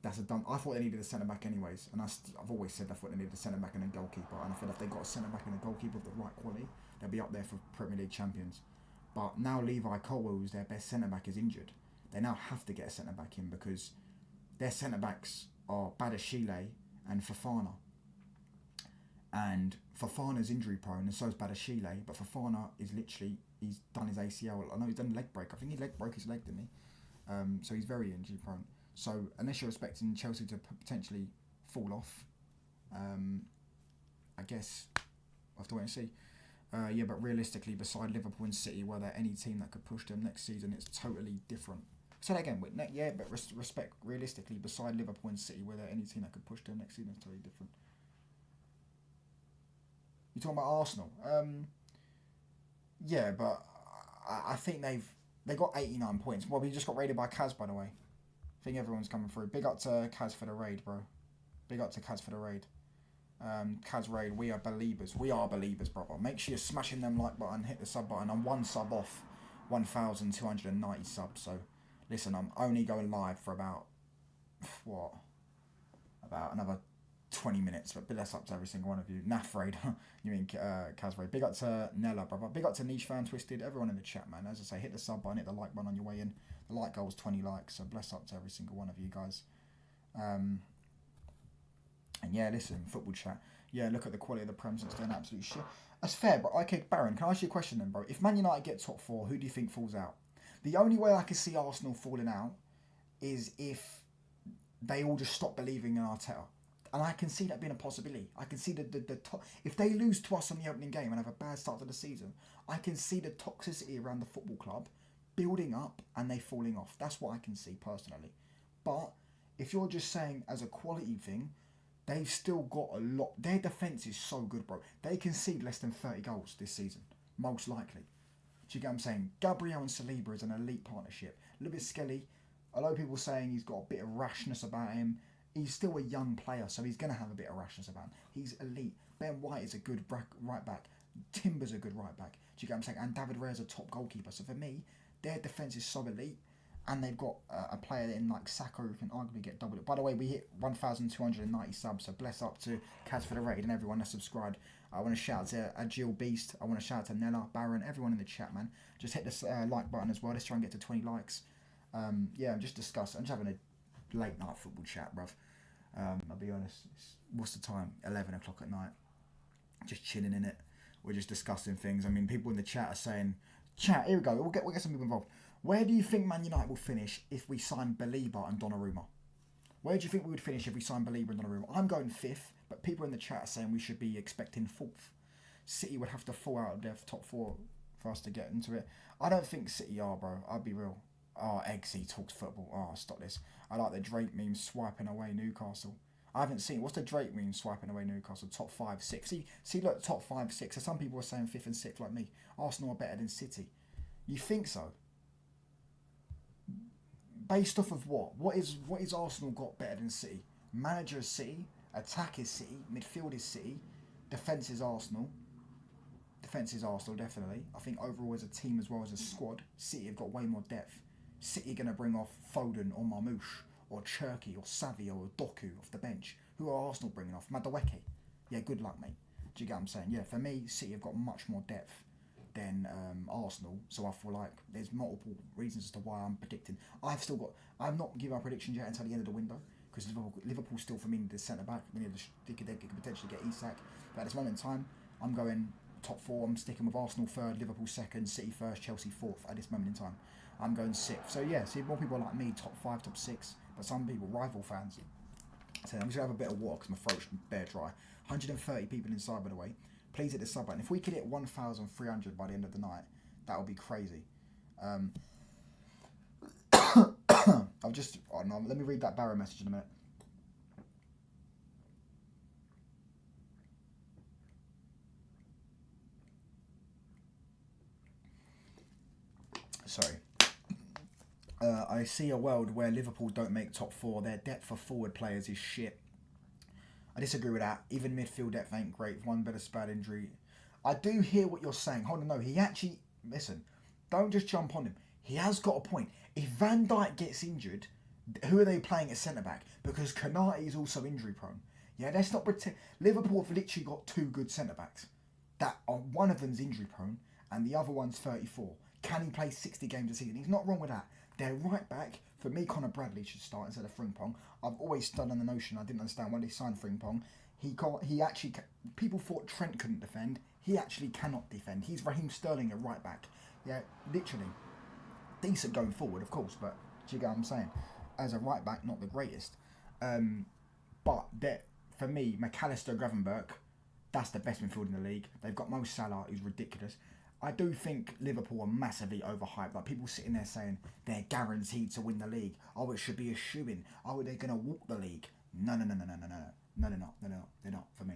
that's a dumb... I thought they needed a centre-back anyways, and I've always said I thought they needed a centre-back and a goalkeeper, and I feel if they got a centre-back and a goalkeeper of the right quality, they'll be up there for Premier League champions. But now Levi Colwill, who's their best centre-back, is injured. They now have to get a centre-back in because their centre-backs are Badashile and Fofana. And Fofana's injury prone, and so is Badashile, but Fofana is literally... He's done his ACL. I know he's done a leg break. I think he broke his leg, didn't he? So he's very injury prone. So unless you're expecting Chelsea to potentially fall off, I guess we'll have to wait and see. Yeah, but realistically, beside Liverpool and City, were there any team that could push them next season? It's totally different. Say that again. Yeah, but respect realistically, beside Liverpool and City, were there any team that could push them next season? It's totally different. You're talking about Arsenal. Yeah, but I think they got 89 points. Well, we just got raided by Kaz, by the way. I think everyone's coming through. Big up to Kaz for the raid, bro. Big up to Kaz for the raid. Kaz Raid, we are believers. We are believers, brother. Make sure you're smashing them like button, hit the sub button. I'm one sub off 1,290 subs. So, listen, I'm only going live for about another 20 minutes. But big up to every single one of you. Naf Raid, you mean Kaz Raid. Big up to Nella, brother. Big up to Niche Fan Twisted. Everyone in the chat, man. As I say, hit the sub button, hit the like button on your way in. The like goal was 20 likes. So bless up to every single one of you guys. And yeah, listen, football chat. Yeah, look at the quality of the Prem, it's doing absolute shit. That's fair, but okay, Baron, can I ask you a question then, bro? If Man United get top 4, who do you think falls out? The only way I can see Arsenal falling out is if they all just stop believing in Arteta. And I can see that being a possibility. I can see the top. If they lose to us on the opening game and have a bad start to the season, I can see the toxicity around the football club building up and they falling off. That's what I can see personally. But if you're just saying as a quality thing, they've still got a lot. Their defence is so good, bro. They concede less than 30 goals this season, most likely. Do you get what I'm saying? Gabriel and Saliba is an elite partnership. A little bit Skelly. A lot of people saying he's got a bit of rashness about him. He's still a young player, so he's going to have a bit of rashness about him. He's elite. Ben White is a good right back. Timber's a good right back. Do you get what I'm saying? And David Raya's a top goalkeeper. So for me, their defence is so elite. And they've got a player in like Sacco who can arguably get double it. By the way, we hit 1,290 subs, so bless up to Kaz for the raid and everyone that's subscribed. I want to shout out to Agil Beast. I want to shout out to Nella, Baron, everyone in the chat, man. Just hit the like button as well. Let's try and get to 20 likes. Yeah, I'm just discussing. I'm just having a late night football chat, bruv. I'll be honest. What's the time? 11 o'clock at night. Just chilling in it. We're just discussing things. I mean, people in the chat are saying, chat, here we go. We'll get some people involved. Where do you think Man United will finish if we sign BALEBA and Donnarumma? Where do you think we would finish if we sign BALEBA and Donnarumma? I'm going 5th, but people in the chat are saying we should be expecting 4th. City would have to fall out of their top 4 for us to get into it. I don't think City are, bro. I'll be real. Oh, Eggsy talks football. Oh, stop this. I like the Drake meme swiping away Newcastle. I haven't seen. What's the Drake meme swiping away Newcastle? Top 5, 6. See, look, top 5, 6. So some people are saying 5th and 6th like me. Arsenal are better than City. You think so? Based off of what? What is Arsenal got better than City? Manager is City, attack is City, midfield is City, defence is Arsenal. Defence is Arsenal, definitely. I think overall as a team as well as a squad, City have got way more depth. City are going to bring off Foden or Marmoush or Cherky or Savio or Doku off the bench. Who are Arsenal bringing off? Madueke. Yeah, good luck, mate. Do you get what I'm saying? Yeah, for me, City have got much more depth than Arsenal, so I feel like there's multiple reasons as to why I'm predicting. I'm not giving our predictions yet until the end of the window because Liverpool still for me need the centre back. They could potentially get Isak, but at this moment in time, I'm going top 4. I'm sticking with Arsenal 3rd, Liverpool 2nd, City 1st, Chelsea 4th. At this moment in time, I'm going 6th. So yeah, see more people like me top 5, top 6, but some people rival fans. So I'm just gonna have a bit of water because my throat's bare dry. 130 people inside, by the way. Please hit the sub button. If we could hit 1,300 by the end of the night, that would be crazy. I've just... Oh no, let me read that Barrow message in a minute. Sorry. I see a world where Liverpool don't make top 4. Their depth for forward players is shit. I disagree with that. Even midfield depth ain't great. One better bad injury. I do hear what you're saying. Hold on, no. He actually... Listen, don't just jump on him. He has got a point. If Van Dijk gets injured, who are they playing at centre-back? Because Konate is also injury-prone. Yeah, let's not pretend... Liverpool have literally got 2 good centre-backs. One of them's injury-prone, and the other one's 34. Can he play 60 games a season? He's not wrong with that. Their right-back... For me, Conor Bradley should start instead of Frimpong. I've always stood on the notion, I didn't understand when they signed Frimpong. He actually... People thought Trent couldn't defend. He actually cannot defend. He's Raheem Sterling at right back. Yeah, literally. Decent going forward, of course, but do you get what I'm saying? As a right back, not the greatest. But for me, McAllister, Gravenberch, that's the best midfield in the league. They've got Mo Salah, who's ridiculous. I do think Liverpool are massively overhyped. Like people sitting there saying they're guaranteed to win the league. Oh, it should be a shoo-in. Oh, they're going to walk the league. No, they're not for me.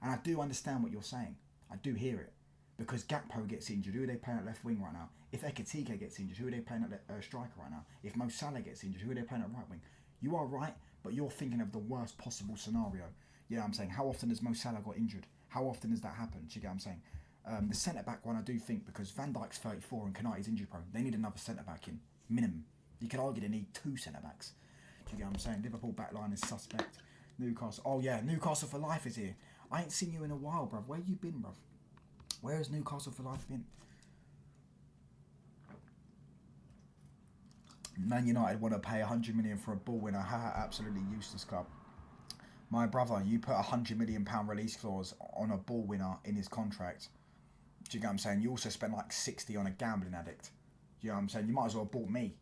And I do understand what you're saying. I do hear it. Because Gakpo gets injured, who are they playing at left wing right now? If Ekitike gets injured, who are they playing at striker right now? If Mo Salah gets injured, who are they playing at right wing? You are right, but you're thinking of the worst possible scenario. You know what I'm saying? How often has Mo Salah got injured? How often has that happened? Do you get what I'm saying? The centre-back one, I do think, because Van Dijk's 34 and Kanati's injury prone, they need another centre-back in, minimum. You could argue they need 2 centre-backs. Do you get what I'm saying? Liverpool backline is suspect. Newcastle, oh yeah, Newcastle for life is here. I ain't seen you in a while, bruv. Where you been, bruv? Where has Newcastle for life been? Man United want to pay 100 million for a ball winner. Haha, absolutely useless club. My brother, you put £100 million release clause on a ball winner in his contract. Do you get what I'm saying? You also spent like 60 on a gambling addict. Do you know what I'm saying? You might as well have bought me.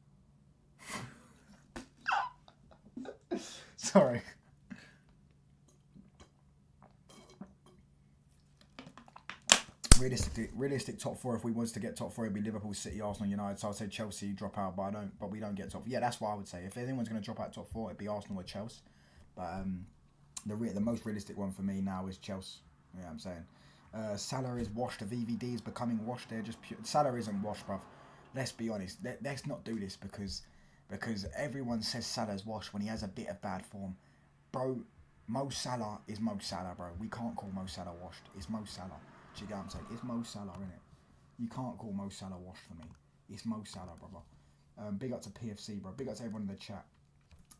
Sorry. Realistic top 4. If we was to get top 4, it'd be Liverpool, City, Arsenal, United. So I'd say Chelsea drop out, but we don't get top 4. Yeah, that's what I would say. If anyone's going to drop out top 4, it'd be Arsenal or Chelsea. But the most realistic one for me now is Chelsea. You know what I'm saying? Salah is washed. The VVD is becoming washed. They're just pure. Salah isn't washed, bruv. Let's be honest. Let's not do this because everyone says Salah's washed when he has a bit of bad form. Bro, Mo Salah is Mo Salah, bro. We can't call Mo Salah washed. It's Mo Salah. Do you get what I'm saying? It's Mo Salah, innit? You can't call Mo Salah washed for me. It's Mo Salah, brother. Big up to PFC, bro. Big up to everyone in the chat.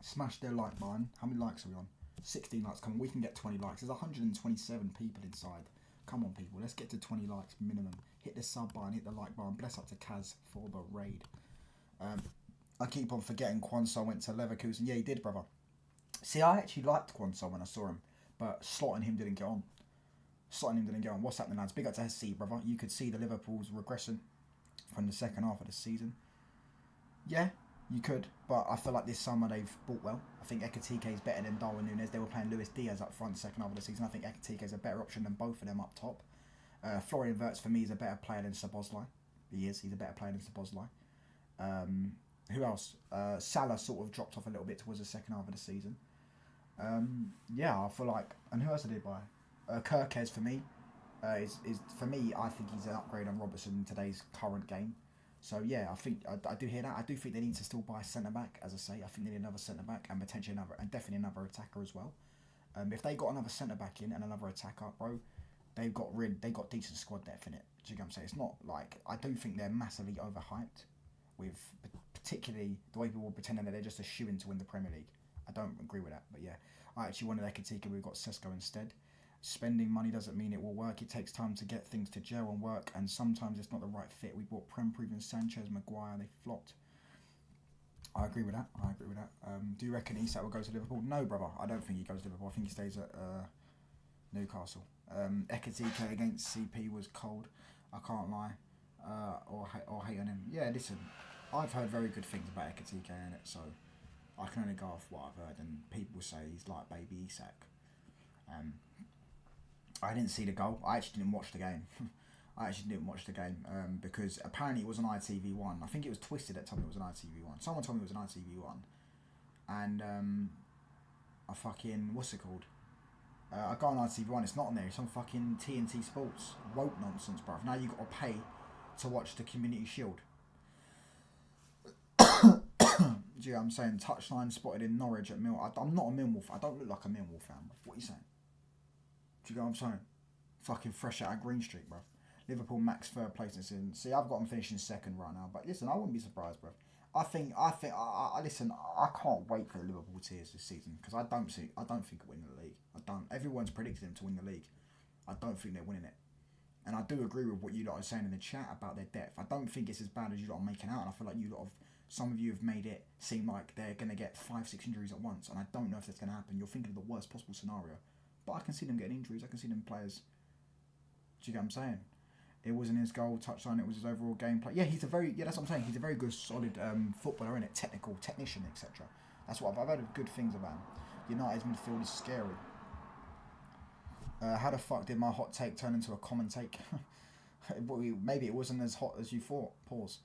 Smash their like button. How many likes are we on? 16 likes. Come on, we can get 20 likes. There's 127 people inside. Come on, people. Let's get to 20 likes minimum. Hit the sub button, hit the like button. Bless up to Kaz for the raid. I keep on forgetting Quansah went to Leverkusen. Yeah, he did, brother. See, I actually liked Quansah when I saw him, but slotting him didn't get on. What's happening, lads? Big up to SC, brother. You could see the Liverpool's regression from the second half of the season. Yeah, you could, but I feel like this summer they've bought well. I think Ekitike is better than Darwin Núñez. They were playing Luis Diaz up front second half of the season. I think Ekitike is a better option than both of them up top. Florian Wirtz for me is a better player than Szoboszlai. He's a better player than Szoboszlai. Who else? Salah sort of dropped off a little bit towards the second half of the season. Yeah, I feel like, and who else I did buy? Kirkes for me is for me. I think he's an upgrade on Robertson in today's current game. So yeah, I think I do hear that. I do think they need to still buy a centre back, as I say. I think they need another centre back and potentially definitely another attacker as well. If they got another centre back in and another attacker, bro, they got decent squad depth in it. Do you get what I'm saying? It's not like, I do think they're massively overhyped, with particularly the way people were pretending that they're just a shoo-in to win the Premier League. I don't agree with that, but yeah, I actually wanted Ekitike. We've got Sesko instead. Spending money doesn't mean it will work. It takes time to get things to gel and work, and sometimes it's not the right fit. We bought Prem-proven Sanchez, Maguire, they flopped. I agree with that. Do you reckon Isak will go to Liverpool? No, brother. I don't think he goes to Liverpool. I think he stays at Newcastle. Ekitike against CP was cold. I can't lie. Or hate on him. Yeah, listen. I've heard very good things about Ekitike in it, so I can only go off what I've heard, and people say he's like baby Isak. I didn't see the goal. I actually didn't watch the game. Because apparently it was on ITV1. I think it was Twisted that told me it was on ITV1. Someone told me it was on ITV1. And I fucking, what's it called? I go on ITV1, it's not on there. It's on fucking TNT Sports. Woke nonsense, bruv. Now you got to pay to watch the Community Shield. Do you know what I'm saying? Touchline spotted in Norwich at Mill. I'm not a Millwall fan. I don't look like a Millwall fan, bruv. What are you saying? Do you know what I'm saying? Fucking fresh out of Green Street, bruv. Liverpool max third place this season. See, I've got them finishing second right now. But listen, I wouldn't be surprised, bruv. Listen, I can't wait for the Liverpool tears this season, because I don't think they'll win the league. I don't. Everyone's predicted them to win the league. I don't think they're winning it. And I do agree with what you lot are saying in the chat about their depth. I don't think it's as bad as you lot are making out. And I feel like some of you have made it seem like they're going to get 5-6 injuries at once. And I don't know if that's going to happen. You're thinking of the worst possible scenario. But I can see them getting injuries. I can see them players. Do you get what I'm saying? It wasn't his goal, touchline. It was his overall gameplay. Yeah, that's what I'm saying. He's a very good, solid footballer, innit? Technician, etc. That's what I've heard good things about him. United's midfield is scary. How the fuck did my hot take turn into a common take? Maybe it wasn't as hot as you thought. Pause.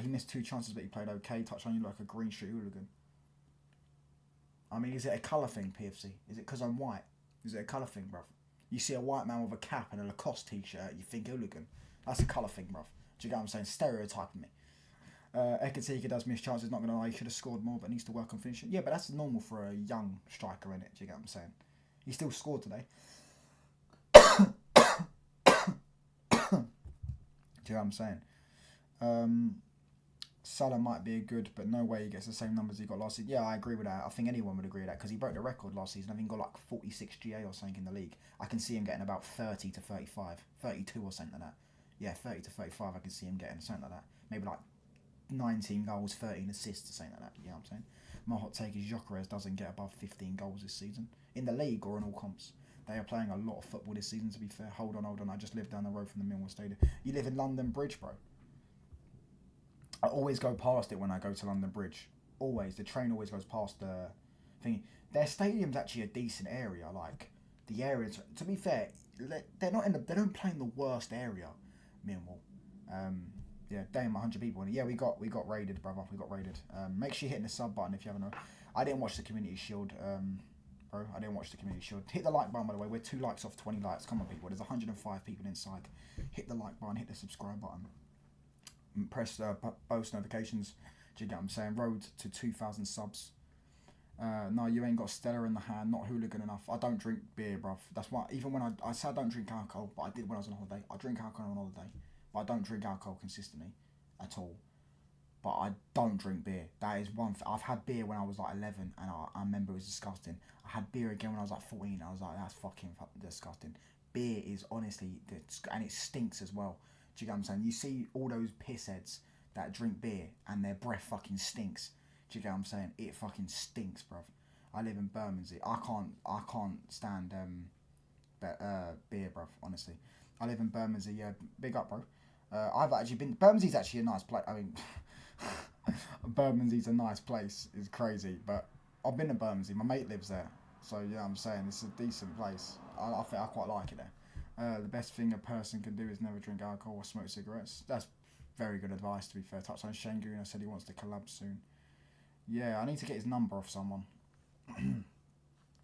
He missed 2 chances, but he played okay. Touchline, you like a Green Street hooligan. I mean, is it a colour thing, PFC? Is it because I'm white? Is it a colour thing, bruv? You see a white man with a cap and a Lacoste t-shirt, you think hooligan. That's a colour thing, bruv. Do you get what I'm saying? Stereotyping me. Ekitike does miss chances, not going to lie. He should have scored more, but needs to work on finishing. Yeah, but that's normal for a young striker, innit? Do you get what I'm saying? He still scored today. Do you know what I'm saying? Salah might be a good, but no way he gets the same numbers he got last season. Yeah, I agree with that. I think anyone would agree with that because he broke the record last season. I think he got like 46 GA or something in the league. I can see him getting about 30 to 35, 32 or something like that. Yeah, 30 to 35 I can see him getting something like that. Maybe like 19 goals, 13 assists or something like that. You know what I'm saying? My hot take is Gyökeres doesn't get above 15 goals this season. In the league or in all comps. They are playing a lot of football this season, to be fair. Hold on. I just live down the road from the Millwall Stadium. You live in London Bridge, bro. I always go past it when I go to London Bridge. Always. The train always goes past the thing. Their stadium's actually a decent area. Like, the areas, to be fair, they're not they don't play in the worst area, Millwall. Yeah, damn, 100 people. Yeah, we got raided, brother. We got raided. Make sure you're hitting the sub button if you haven't. I didn't watch the Community Shield, bro. I didn't watch the Community Shield. Hit the like button, by the way. We're 2 likes off 20 likes. Come on, people. There's 105 people inside. Hit the like button. Hit the subscribe button. Press post notifications. Do you get what I'm saying? Road to 2,000 subs. No, you ain't got Stella in the hand. Not hooligan enough. I don't drink beer, bruv. That's why. Even when I said I don't drink alcohol, but I did when I was on holiday. I drink alcohol on holiday, but I don't drink alcohol consistently at all. But I don't drink beer. That is one thing. I've had beer when I was like 11, and I remember it was disgusting. I had beer again when I was like 14. And I was like, that's fucking disgusting. Beer is honestly, and it stinks as well. Do you get what I'm saying? You see all those pissheads that drink beer and their breath fucking stinks. Do you get what I'm saying? It fucking stinks, bruv. I live in Bermondsey. I can't stand beer, bruv. Honestly, I live in Bermondsey. Yeah, big up, bro. I've actually been. Bermondseys actually a nice place. I mean, Bermondseys a nice place. It's crazy, but I've been to Bermondsey. My mate lives there, so yeah, I'm saying it's a decent place. I think I quite like it there. The best thing a person can do is never drink alcohol or smoke cigarettes. That's very good advice, to be fair. Touchline Shengun said he wants to collab soon. Yeah, I need to get his number off someone.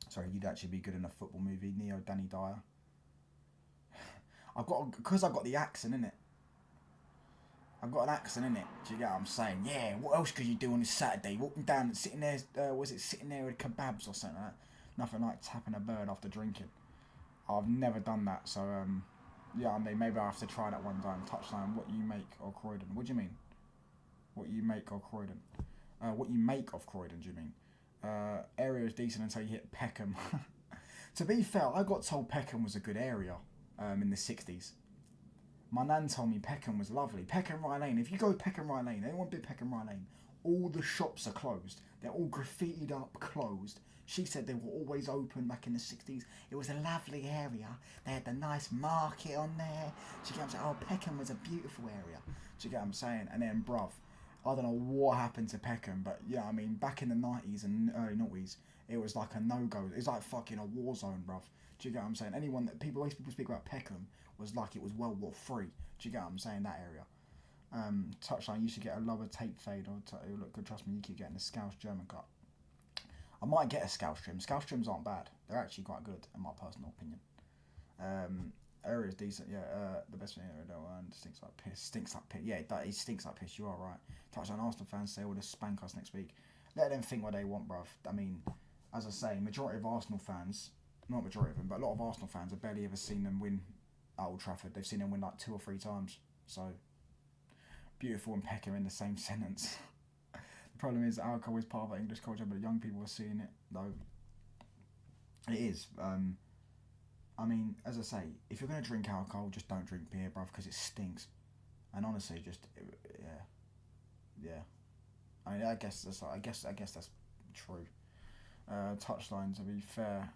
Sorry, you'd actually be good in a football movie. Neo, Danny Dyer. Because I've got the accent, innit? I've got an accent, innit? Do you get what I'm saying? Yeah, what else could you do on this Saturday? Walking down and sitting there, sitting there with kebabs or something like that? Nothing like tapping a bird after drinking. I've never done that, so yeah, I mean, maybe I have to try that one time. Touchline, what you make or Croydon? What do you mean? What you make or Croydon? What you make of Croydon, do you mean? Area is decent until you hit Peckham. To be fair, I got told Peckham was a good area in the 60s. My nan told me Peckham was lovely. Peckham Rye Lane, if you go Peckham Rye Lane, anyone been Peckham Rye Lane, all the shops are closed. They're all graffitied up, closed. She said they were always open back in the 60s. It was a lovely area. They had the nice market on there. Do you get what I'm saying? Oh, Peckham was a beautiful area. Do you get what I'm saying? And then, bruv, I don't know what happened to Peckham, but yeah, I mean, back in the 90s and early noughties, it was like a no-go. It was like fucking a war zone, bruv. Do you get what I'm saying? People speak about Peckham was like it was World War III. Do you get what I'm saying? That area. Touchline, you should get a lower tape fade. It'll look good. Trust me, you keep getting the Scouse German cut. I might get a Scouse trim. Scouse trims aren't bad. They're actually quite good, in my personal opinion. Area is decent, yeah. The best thing I don't want stinks like piss. Stinks like piss. Yeah, it stinks like piss. You are right. Touchline, Arsenal fans say all this spank us next week. Let them think what they want, bruv. I mean, as I say, majority of Arsenal fans, not majority of them, but a lot of Arsenal fans have barely ever seen them win at Old Trafford. They've seen them win like 2 or 3 times. So, beautiful and Peckham in the same sentence. The problem is alcohol is part of our English culture, but young people are seeing it, though. It is. I mean, as I say, if you're going to drink alcohol, just don't drink beer, bruv, because it stinks. And honestly, yeah. I mean, I guess that's true. Touchline, to be fair,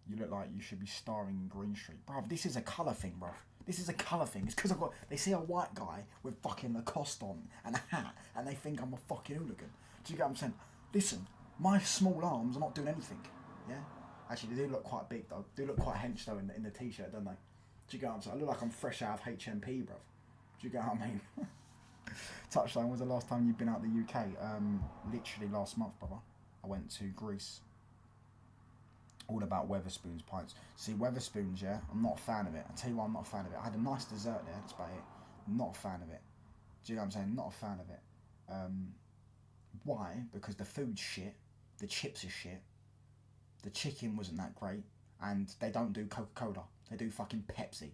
you look like you should be starring in Green Street, bruv. This is a colour thing, bruv. This is a colour thing. It's because they see a white guy with fucking Lacoste on and a hat, and they think I'm a fucking hooligan. Do you get what I'm saying? Listen, my small arms are not doing anything. Yeah. Actually, they do look quite big though. They do look quite hench though in the t-shirt, don't they? Do you get what I'm saying? I look like I'm fresh out of HMP, bruv. Do you get what I mean? Touchline, was the last time you've been out the UK? Literally last month, brother. I went to Greece. All about Wetherspoons pints. See, Wetherspoons, yeah, I'm not a fan of it. I'll tell you why I'm not a fan of it. I had a nice dessert there, that's about it. I'm not a fan of it. Do you know what I'm saying? Not a fan of it. Why? Because the food's shit, the chips are shit, The chicken wasn't that great, and they don't do Coca-Cola. They do fucking Pepsi.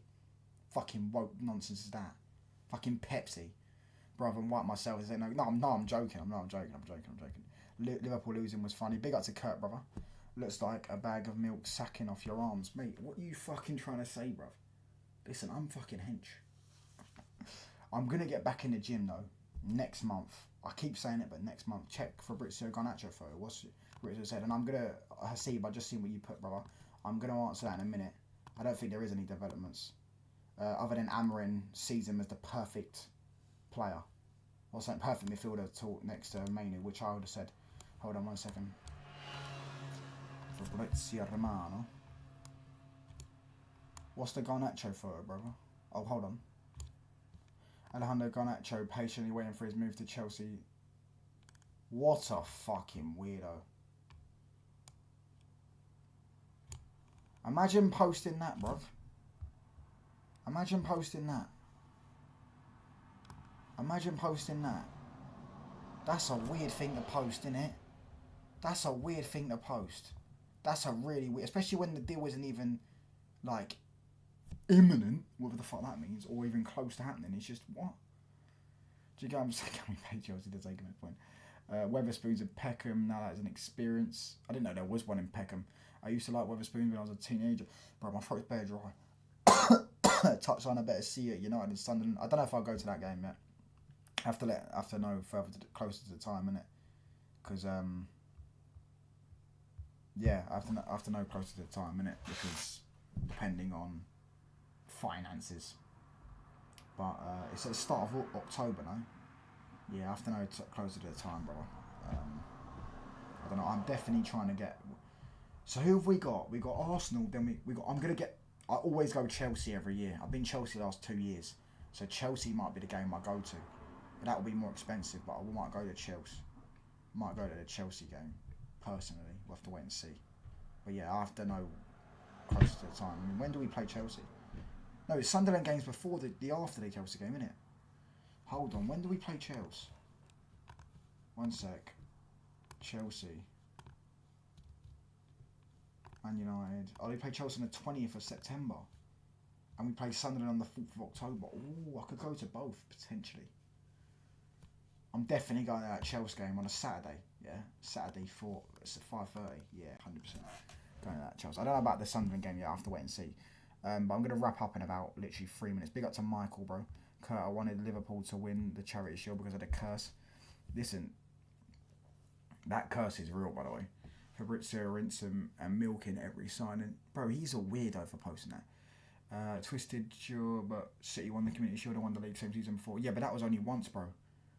Fucking woke nonsense is that? Fucking Pepsi. Brother, and wipe myself and say, no, I'm joking. I'm joking. Liverpool losing was funny. Big up to Kurt, brother. Looks like a bag of milk sacking off your arms. Mate, what are you fucking trying to say, bruv? Listen, I'm fucking hench. I'm going to get back in the gym, though, next month. I keep saying it, but next month. Check Fabrizio Garnacho photo. What's Fabrizio said? And I'm going to, Hasib, I just seen what you put, brother. I'm going to answer that in a minute. I don't think there is any developments. Other than AMORIM sees him as the perfect player. Or something, perfect midfielder talk next to Mainu, which I would have said. Hold on 1 second. Fabrizio Romano. What's the Garnacho photo, brother? Oh, hold on. Alejandro Garnacho patiently waiting for his move to Chelsea. What a fucking weirdo. Imagine posting that, bruv. Imagine posting that. Imagine posting that. That's a weird thing to post, innit? That's a weird thing to post. That's a really weird, especially when the deal isn't even, like, imminent, whatever the fuck that means, or even close to happening. It's just, what? Do you get what I'm saying? Can we pay Chelsea to take him at point? Weatherspoons of Peckham, now that is an experience. I didn't know there was one in Peckham. I used to like Weatherspoons when I was a teenager. Bro, my throat's bare dry. Touchline, I better see it. United and Sunderland. I don't know if I'll go to that game yet. I have to know further closer to the time, innit? Because yeah, I have to know closer to the time, innit? Because depending on finances. But it's at the start of October, no? Yeah, I have to know closer to the time, brother. I don't know. I'm definitely trying to get. So who have we got? We got Arsenal. Then we got. I always go Chelsea every year. I've been Chelsea the last 2 years, so Chelsea might be the game I go to. But that will be more expensive. But I might go to Chelsea. Might go to the Chelsea game. Personally, we'll have to wait and see. But yeah, I have to know closer to the time. I mean, when do we play Chelsea? No, it's Sunderland games before the after the Chelsea game, isn't it? Hold on, when do we play Chelsea? 1 sec. Chelsea. Man United. Oh, they play Chelsea on the 20th of September. And we play Sunderland on the 4th of October. Ooh, I could go to both, potentially. I'm definitely going to that Chelsea game on a Saturday. Yeah, Saturday it's at 5:30. Yeah, 100%. Going to that Chelsea. I don't know about the Sunderland game yet. I have to wait and see. But I'm going to wrap up in about literally 3 minutes. Big up to Michael, bro. Kurt, I wanted Liverpool to win the Charity Shield because of the curse. Listen, that curse is real, by the way. Fabrizio Rinson and milking every signing. Bro, he's a weirdo for posting that. Twisted, sure, but City won the Community Shield and won the league same season before. Yeah, but that was only once, bro.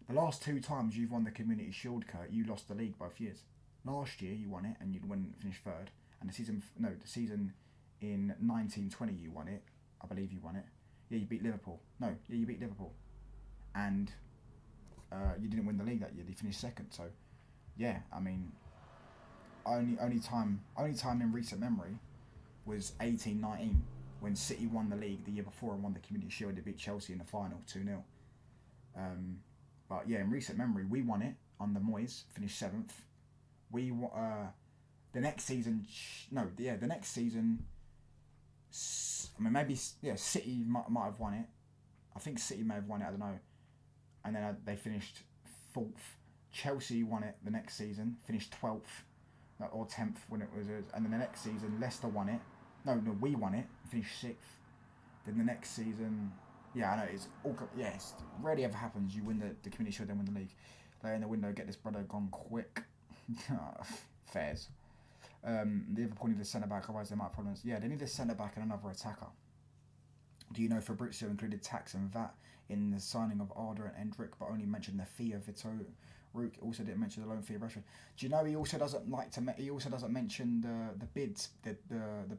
The last 2 times you've won the Community Shield, Kurt, you lost the league both years. Last year you won it and you'd finished 3rd. And the season in 19-20 you won it. I believe you won it. Yeah, you beat Liverpool. You beat Liverpool. And you didn't win the league that year. You finished 2nd. So, yeah, I mean, only time in recent memory was 18-19 when City won the league the year before and won the Community Shield. They beat Chelsea in the final 2-0. But yeah, in recent memory, we won it under Moyes, finished 7th. The next season, the next season. I mean, maybe City might have won it. I think City may have won it. I don't know. And then they finished 4th. Chelsea won it the next season, finished 12th or 10th when it was. And then the next season, Leicester won it. No, we won it, finished 6th. Then the next season, yeah, I know it's all. Yeah, it rarely ever happens. You win the Community Shield, then win the league. Later in the window, get this brother gone quick. Fairs. Liverpool need a centre back, otherwise they might have problems. Yeah, they need a centre back and another attacker. Do you know Fabrizio included tax and VAT in the signing of Arda and Endrick, but only mentioned the fee of Vito Rook? Also didn't mention the loan fee of Rashford. Do you know he also doesn't he also doesn't mention the bids, the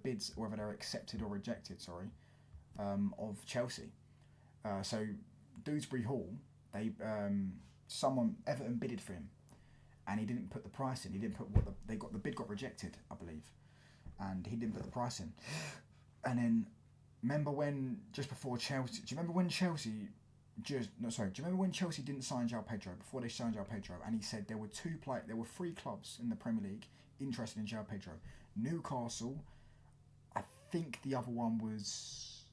bids, whether they're accepted or rejected. Sorry, of Chelsea. So Dewsbury Hall, Everton bidded for him. And he didn't put the price in. He didn't put the bid got rejected, I believe, and he didn't put the price in. And then, remember when just before Chelsea? Do you remember when Chelsea? Do you remember when Chelsea didn't sign João Pedro before they signed João Pedro? And he said there were 3 clubs in the Premier League interested in João Pedro. Newcastle. I think the other one was...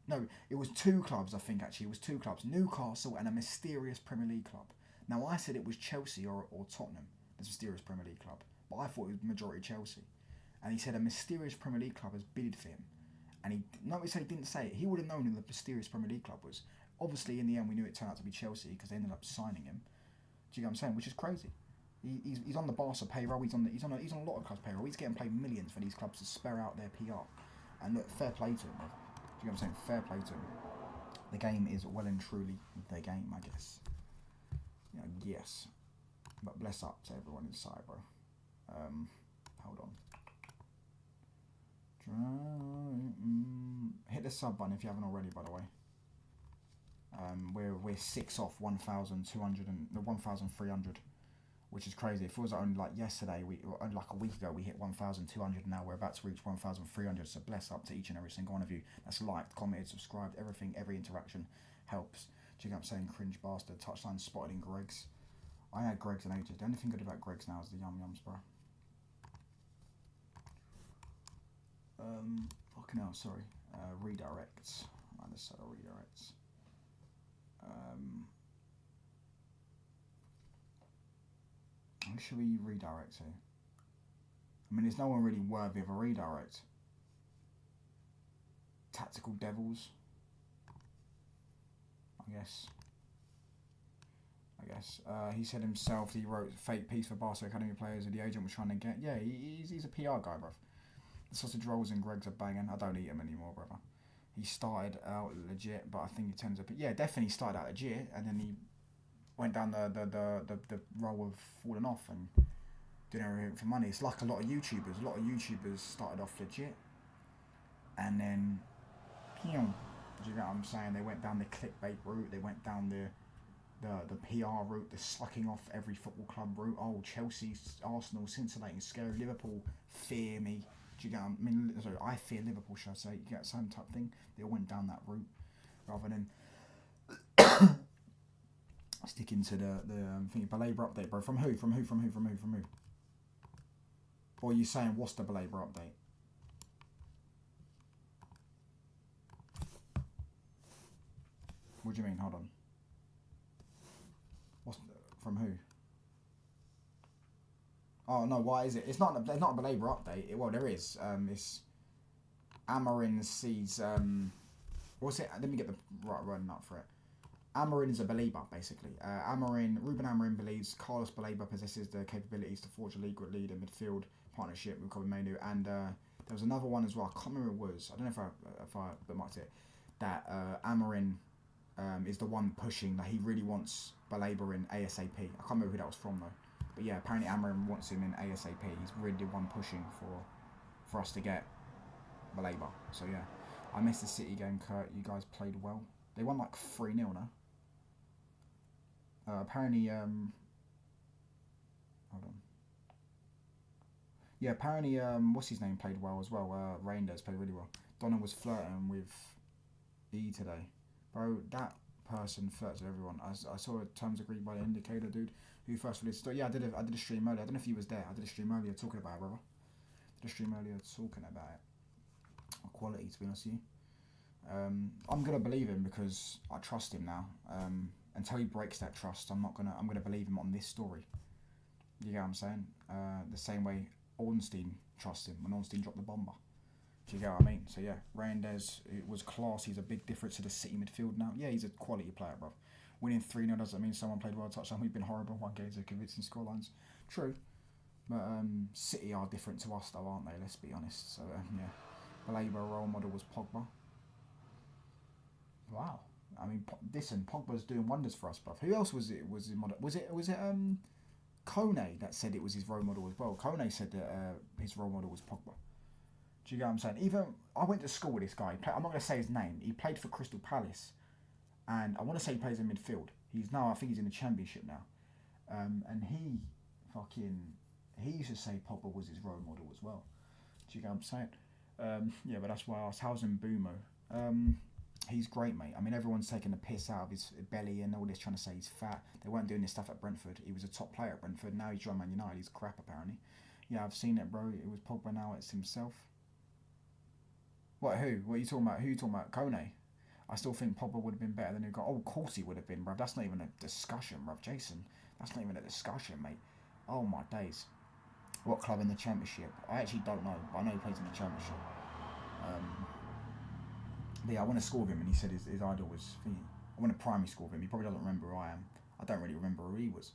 No, it was 2 clubs, I think, actually. It was 2 clubs. Newcastle and a mysterious Premier League club. Now, I said it was Chelsea or Tottenham, this mysterious Premier League club. But I thought it was majority Chelsea. And he said a mysterious Premier League club has bidded for him. And he, notice he didn't say it. He would have known who the mysterious Premier League club was. Obviously, in the end, we knew it turned out to be Chelsea because they ended up signing him. Do you get what I'm saying? Which is crazy. He's on the Barca payroll. He's on a lot of clubs' payroll. He's getting paid millions for these clubs to spare out their PR. And look, fair play to him, bro. Do you get what I'm saying? Fair play to him. The game is well and truly the game, I guess. Yes. But bless up to everyone inside, bro. Hold on. Hit the sub button if you haven't already, by the way. We're 6 off 1,200 and 1,300, which is crazy. It feels like only like yesterday, only like a week ago, we hit 1,200. Now we're about to reach 1,300. So bless up to each and every single one of you that's liked, commented, subscribed. Everything, every interaction helps. Do you get what I'm saying? Cringe bastard. Touchline spotted in Greg's. I had Greg's in ages. The only thing good about Greg's now is the yum yums, bro. Fucking hell, sorry. Redirects. I just said redirects. Who should we redirect to? I mean, there's no one really worthy of a redirect. Tactical Devils. I guess. He said himself he wrote a fake piece for Barca Academy players and the agent was trying to get... Yeah, he's a PR guy, bruv. The sausage rolls and Greg's are banging. I don't eat them anymore, brother. He started out legit, but I think he turns up... Yeah, definitely started out legit, and then he went down the row of falling off and doing everything for money. It's like a lot of YouTubers. A lot of YouTubers started off legit, and then... Do you get what I'm saying? They went down the clickbait route. They went down the PR route, the sucking off every football club route. Oh, Chelsea, Arsenal, scintillating, scary. Liverpool, fear me. Do you get? I mean, sorry, I fear Liverpool, should I say? You get the same type of thing. They all went down that route rather than sticking to the thing. BALEBA update, bro. From who? From who? Or are you saying what's the BALEBA update? What do you mean? Hold on. From who? Oh no, why is it? It's not a BALEBA update. Well, there is. It's AMORIM sees. What's it? Let me get the right wording up for it. AMORIM is a BALEBA, basically. Ruben Amorim believes Carlos BALEBA possesses the capabilities to forge a league lead in midfield partnership with Kobe Mainoo, and there was another one as well. I can't remember what it was. I don't know if I bookmarked it. That Amorim is the one pushing that he really wants BALEBA in ASAP. I can't remember who that was from though. But yeah, apparently Amorim wants him in ASAP. He's really the one pushing for us to get BALEBA. So yeah, I missed the City game, Kurt. You guys played well. They won like 3-0 now. Apparently, hold on. Yeah, apparently, what's his name played well as well. Reinders played really well. Donna was flirting with E today. Bro, that person flirts with everyone. I saw a terms agreed by the indicator dude who first released it. Yeah, I did a stream earlier. I don't know if he was there. I did a stream earlier talking about it, brother. Did a stream earlier talking about it. Quality, to be honest with you. I'm gonna believe him because I trust him now. Until he breaks that trust, I'm gonna believe him on this story. You get what I'm saying? The same way Ornstein trusts him when Ornstein dropped the bomber. Do you get what I mean? So yeah, Reinders, it was class. He's a big difference to the City midfield now. Yeah, he's a quality player, bro. Winning 3-0 doesn't mean someone played well touchdown. We've been horrible. One game's a convincing scorelines. True. But City are different to us though, aren't they? Let's be honest. So yeah. BALEBA role model was Pogba. Wow. I mean, listen, Pogba's doing wonders for us, bruv. Who else was it? Was it Kone that said it was his role model as well? Kone said that his role model was Pogba. Do you get what I'm saying? Even I went to school with this guy. I'm not going to say his name. He played for Crystal Palace, and I want to say he plays in midfield. I think he's in the Championship now. And he used to say Pogba was his role model as well. Do you get what I'm saying? Yeah, but that's why I asked, how's Mbeumo? He's great, mate. I mean, everyone's taking the piss out of his belly and all this, trying to say he's fat. They weren't doing this stuff at Brentford. He was a top player at Brentford. Now he's joined Man United. He's crap, apparently. Yeah, I've seen it, bro. It was Pogba, now it's himself. What, who? What are you talking about? Who are you talking about? Kone? I still think Pogba would have been better than Ugo. Oh, of course he would have been, bruv. That's not even a discussion, bruv. Jason, that's not even a discussion, mate. Oh, my days. What club in the Championship? I actually don't know, but I know he plays in the Championship. But yeah, I went to school with him, and he said his idol was thingy. I went to primary school with him. He probably doesn't remember who I am. I don't really remember who he was.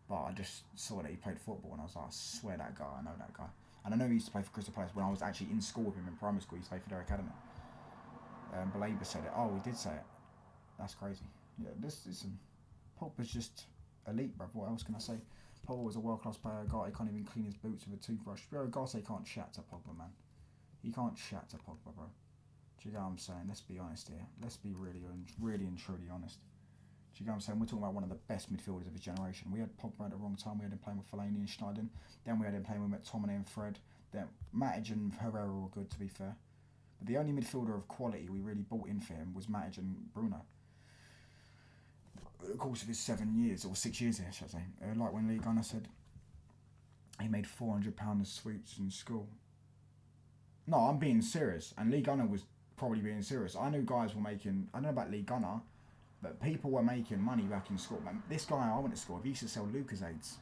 But I just saw that he played football, and I was like, I swear that guy, I know that guy. And I know he used to play for Crystal Palace when I was actually in school with him in primary school. He used to play for their academy. BALEBA said it. Oh, he did say it. That's crazy. Yeah, listen, Pogba's just elite, bruv. What else can I say? Pogba was a world-class player. He can't even clean his boots with a toothbrush. Bro, Garce can't chat to Pogba, man. He can't chat to Pogba, bro. Do you get what I'm saying? Let's be honest here. Let's be really and truly honest. Do you get what I'm saying? We're talking about one of the best midfielders of his generation. We had Pogba at the wrong time. We had him playing with Fellaini and Schneiden. Then we had him playing with McTominay and Fred. Then Matic and Herrera were good, to be fair. But the only midfielder of quality we really bought in for him was Matic and Bruno. Of course, of his 7 years, or 6 years here, should I say. Like when Lee Gunner said he made £400 of sweets in school. No, I'm being serious. And Lee Gunner was probably being serious. I knew guys were making, I don't know about Lee Gunner, but people were making money back in school. Man, this guy I went to school with, he used to sell Lucozades.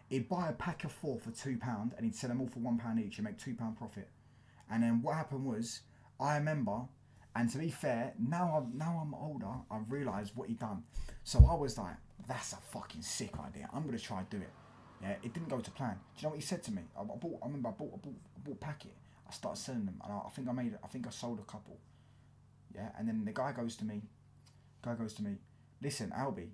He'd buy a pack of 4 for £2 and he'd sell them all for £1 each and make £2 profit. And then what happened was, I remember, and to be fair, now I'm older, I've realised what he'd done. So I was like, that's a fucking sick idea. I'm going to try and do it. Yeah, it didn't go to plan. Do you know what he said to me? I remember I bought a packet. I started selling them, and I think I sold a couple. Yeah, and then the guy goes to me, listen, Albie,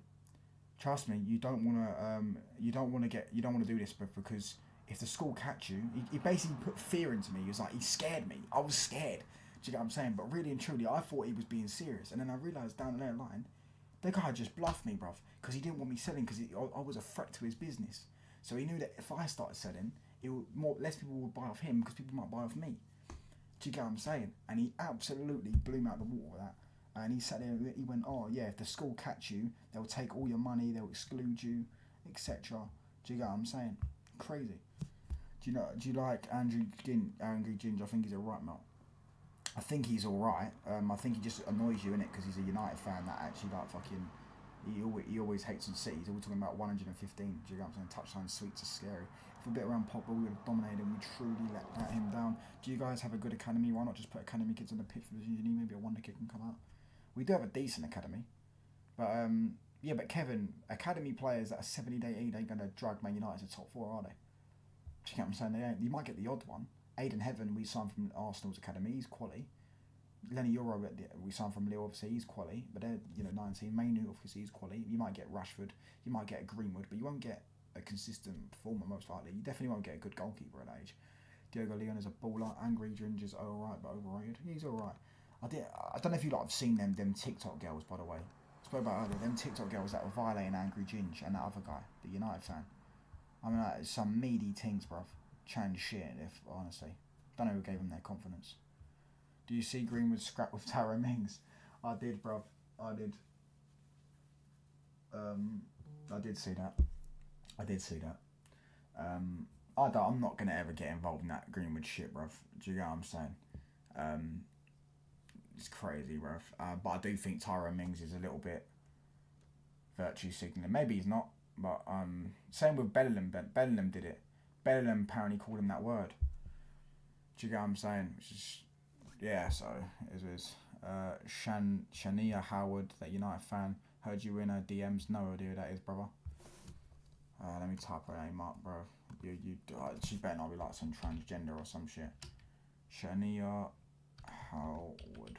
trust me, you don't want to do this, but because if the school catch you, he basically put fear into me. He was like, he scared me. I was scared. Do you get what I'm saying? But really and truly, I thought he was being serious, and then I realised down the line, the guy just bluffed me, bruv, because he didn't want me selling, because I was a threat to his business. So he knew that if I started selling, less people would buy off him because people might buy off me. Do you get what I'm saying? And he absolutely blew me out the water with that. And he sat there, he went, oh yeah, if the school catch you, they'll take all your money, they'll exclude you, etc. Do you get what I'm saying? Crazy. Do you like Andrew Ginge? I think he's alright, mate. I think he's alright. I think he just annoys you, innit? Because he's a United fan that actually like fucking. He always hates on City. So we're talking about 115. Do you get what I'm saying? Touchline sweets are scary. If we're a bit around Pogba, we would have dominated and we truly let him down. Do you guys have a good academy? Why not just put academy kids on the pitch for the you need? Maybe a wonder kid can come out. We do have a decent academy. But yeah, but Kevin, academy players that are 70, 80 ain't going to drag Man United to top 4, are they? Do you get what I'm saying? They ain't. You might get the odd one. Aidan Heaven, we signed from Arsenal's academy. He's quality. Lenny Euro, we signed from Lille, obviously he's quality, but they're 19. Mainu, obviously he's quality. You might get Rashford, you might get a Greenwood, but you won't get a consistent performer most likely. You definitely won't get a good goalkeeper at that age. Diogo Leon is a baller. Angry Ginger's alright, but overrated. He's alright. I don't know if you have seen them TikTok girls, by the way. I spoke about earlier, them TikTok girls that were violating Angry Ginger and that other guy, the United fan. I mean, like, some meaty things, bruv. Chatting shit, if honestly. Don't know who gave them their confidence. Do you see Greenwood scrap with Tyrone Mings? I did, bruv. I did. I did see that. I'm not going to ever get involved in that Greenwood shit, bruv. Do you get what I'm saying? It's crazy, bruv. But I do think Tyrone Mings is a little bit virtue signalling. Maybe he's not, but same with Bellingham. Bellingham did it. Bellingham apparently called him that word. Do you get what I'm saying? Which is... Yeah, so it was Shania Howard, that United fan. Heard you in her DMs. No idea who that is, brother. Let me type her name up, bro. She better not be like some transgender or some shit. Shania Howard.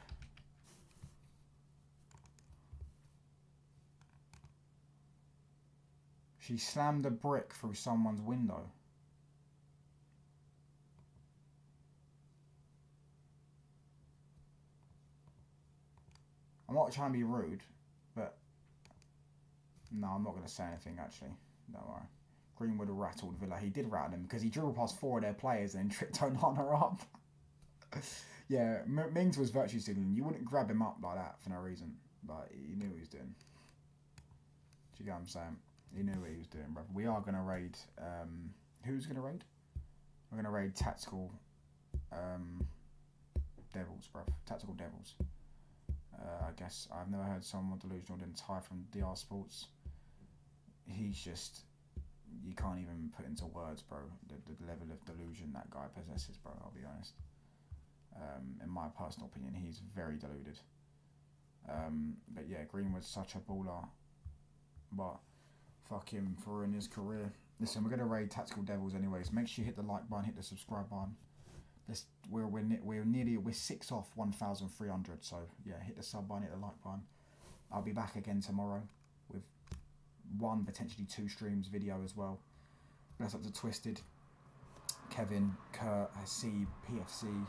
She slammed a brick through someone's window. I'm not trying to be rude, but no, I'm not going to say anything actually. Don't worry. Greenwood rattled Villa. He did rattle them because he dribbled past 4 of their players and tripped Onana up. Yeah, Mings was virtue signaling. You wouldn't grab him up like that for no reason. Like, he knew what he was doing. Do you get what I'm saying? He knew what he was doing, bro. We are going to raid Who's gonna raid? We're gonna raid Tactical Devils, bruv. Tactical Devils. I guess I've never heard someone more delusional than Ty from DR Sports. He's just, you can't even put into words, bro, the level of delusion that guy possesses, bro. I'll be honest. In my personal opinion, he's very deluded. But yeah, Greenwood's such a baller, but fuck him for ruining his career. Listen, we're gonna raid Tactical Devils anyways. Make sure you hit the like button, hit the subscribe button. We're 6 off 1,300. So yeah, hit the sub button, hit the like button. I'll be back again tomorrow with 1, potentially 2 streams, video as well. Bless up to Twisted, Kevin, Kurt, Hasib, PFC,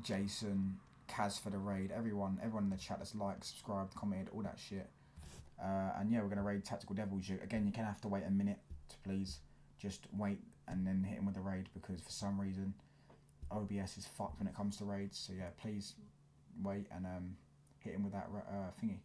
Jason, Kaz for the raid, everyone in the chat that's liked, subscribed, commented, all that shit. And yeah, we're gonna raid Tactical Devils. Again, you can have to wait a minute to please just wait and then hit him with the raid, because for some reason OBS is fucked when it comes to raids. So yeah, please wait and hit him with that thingy.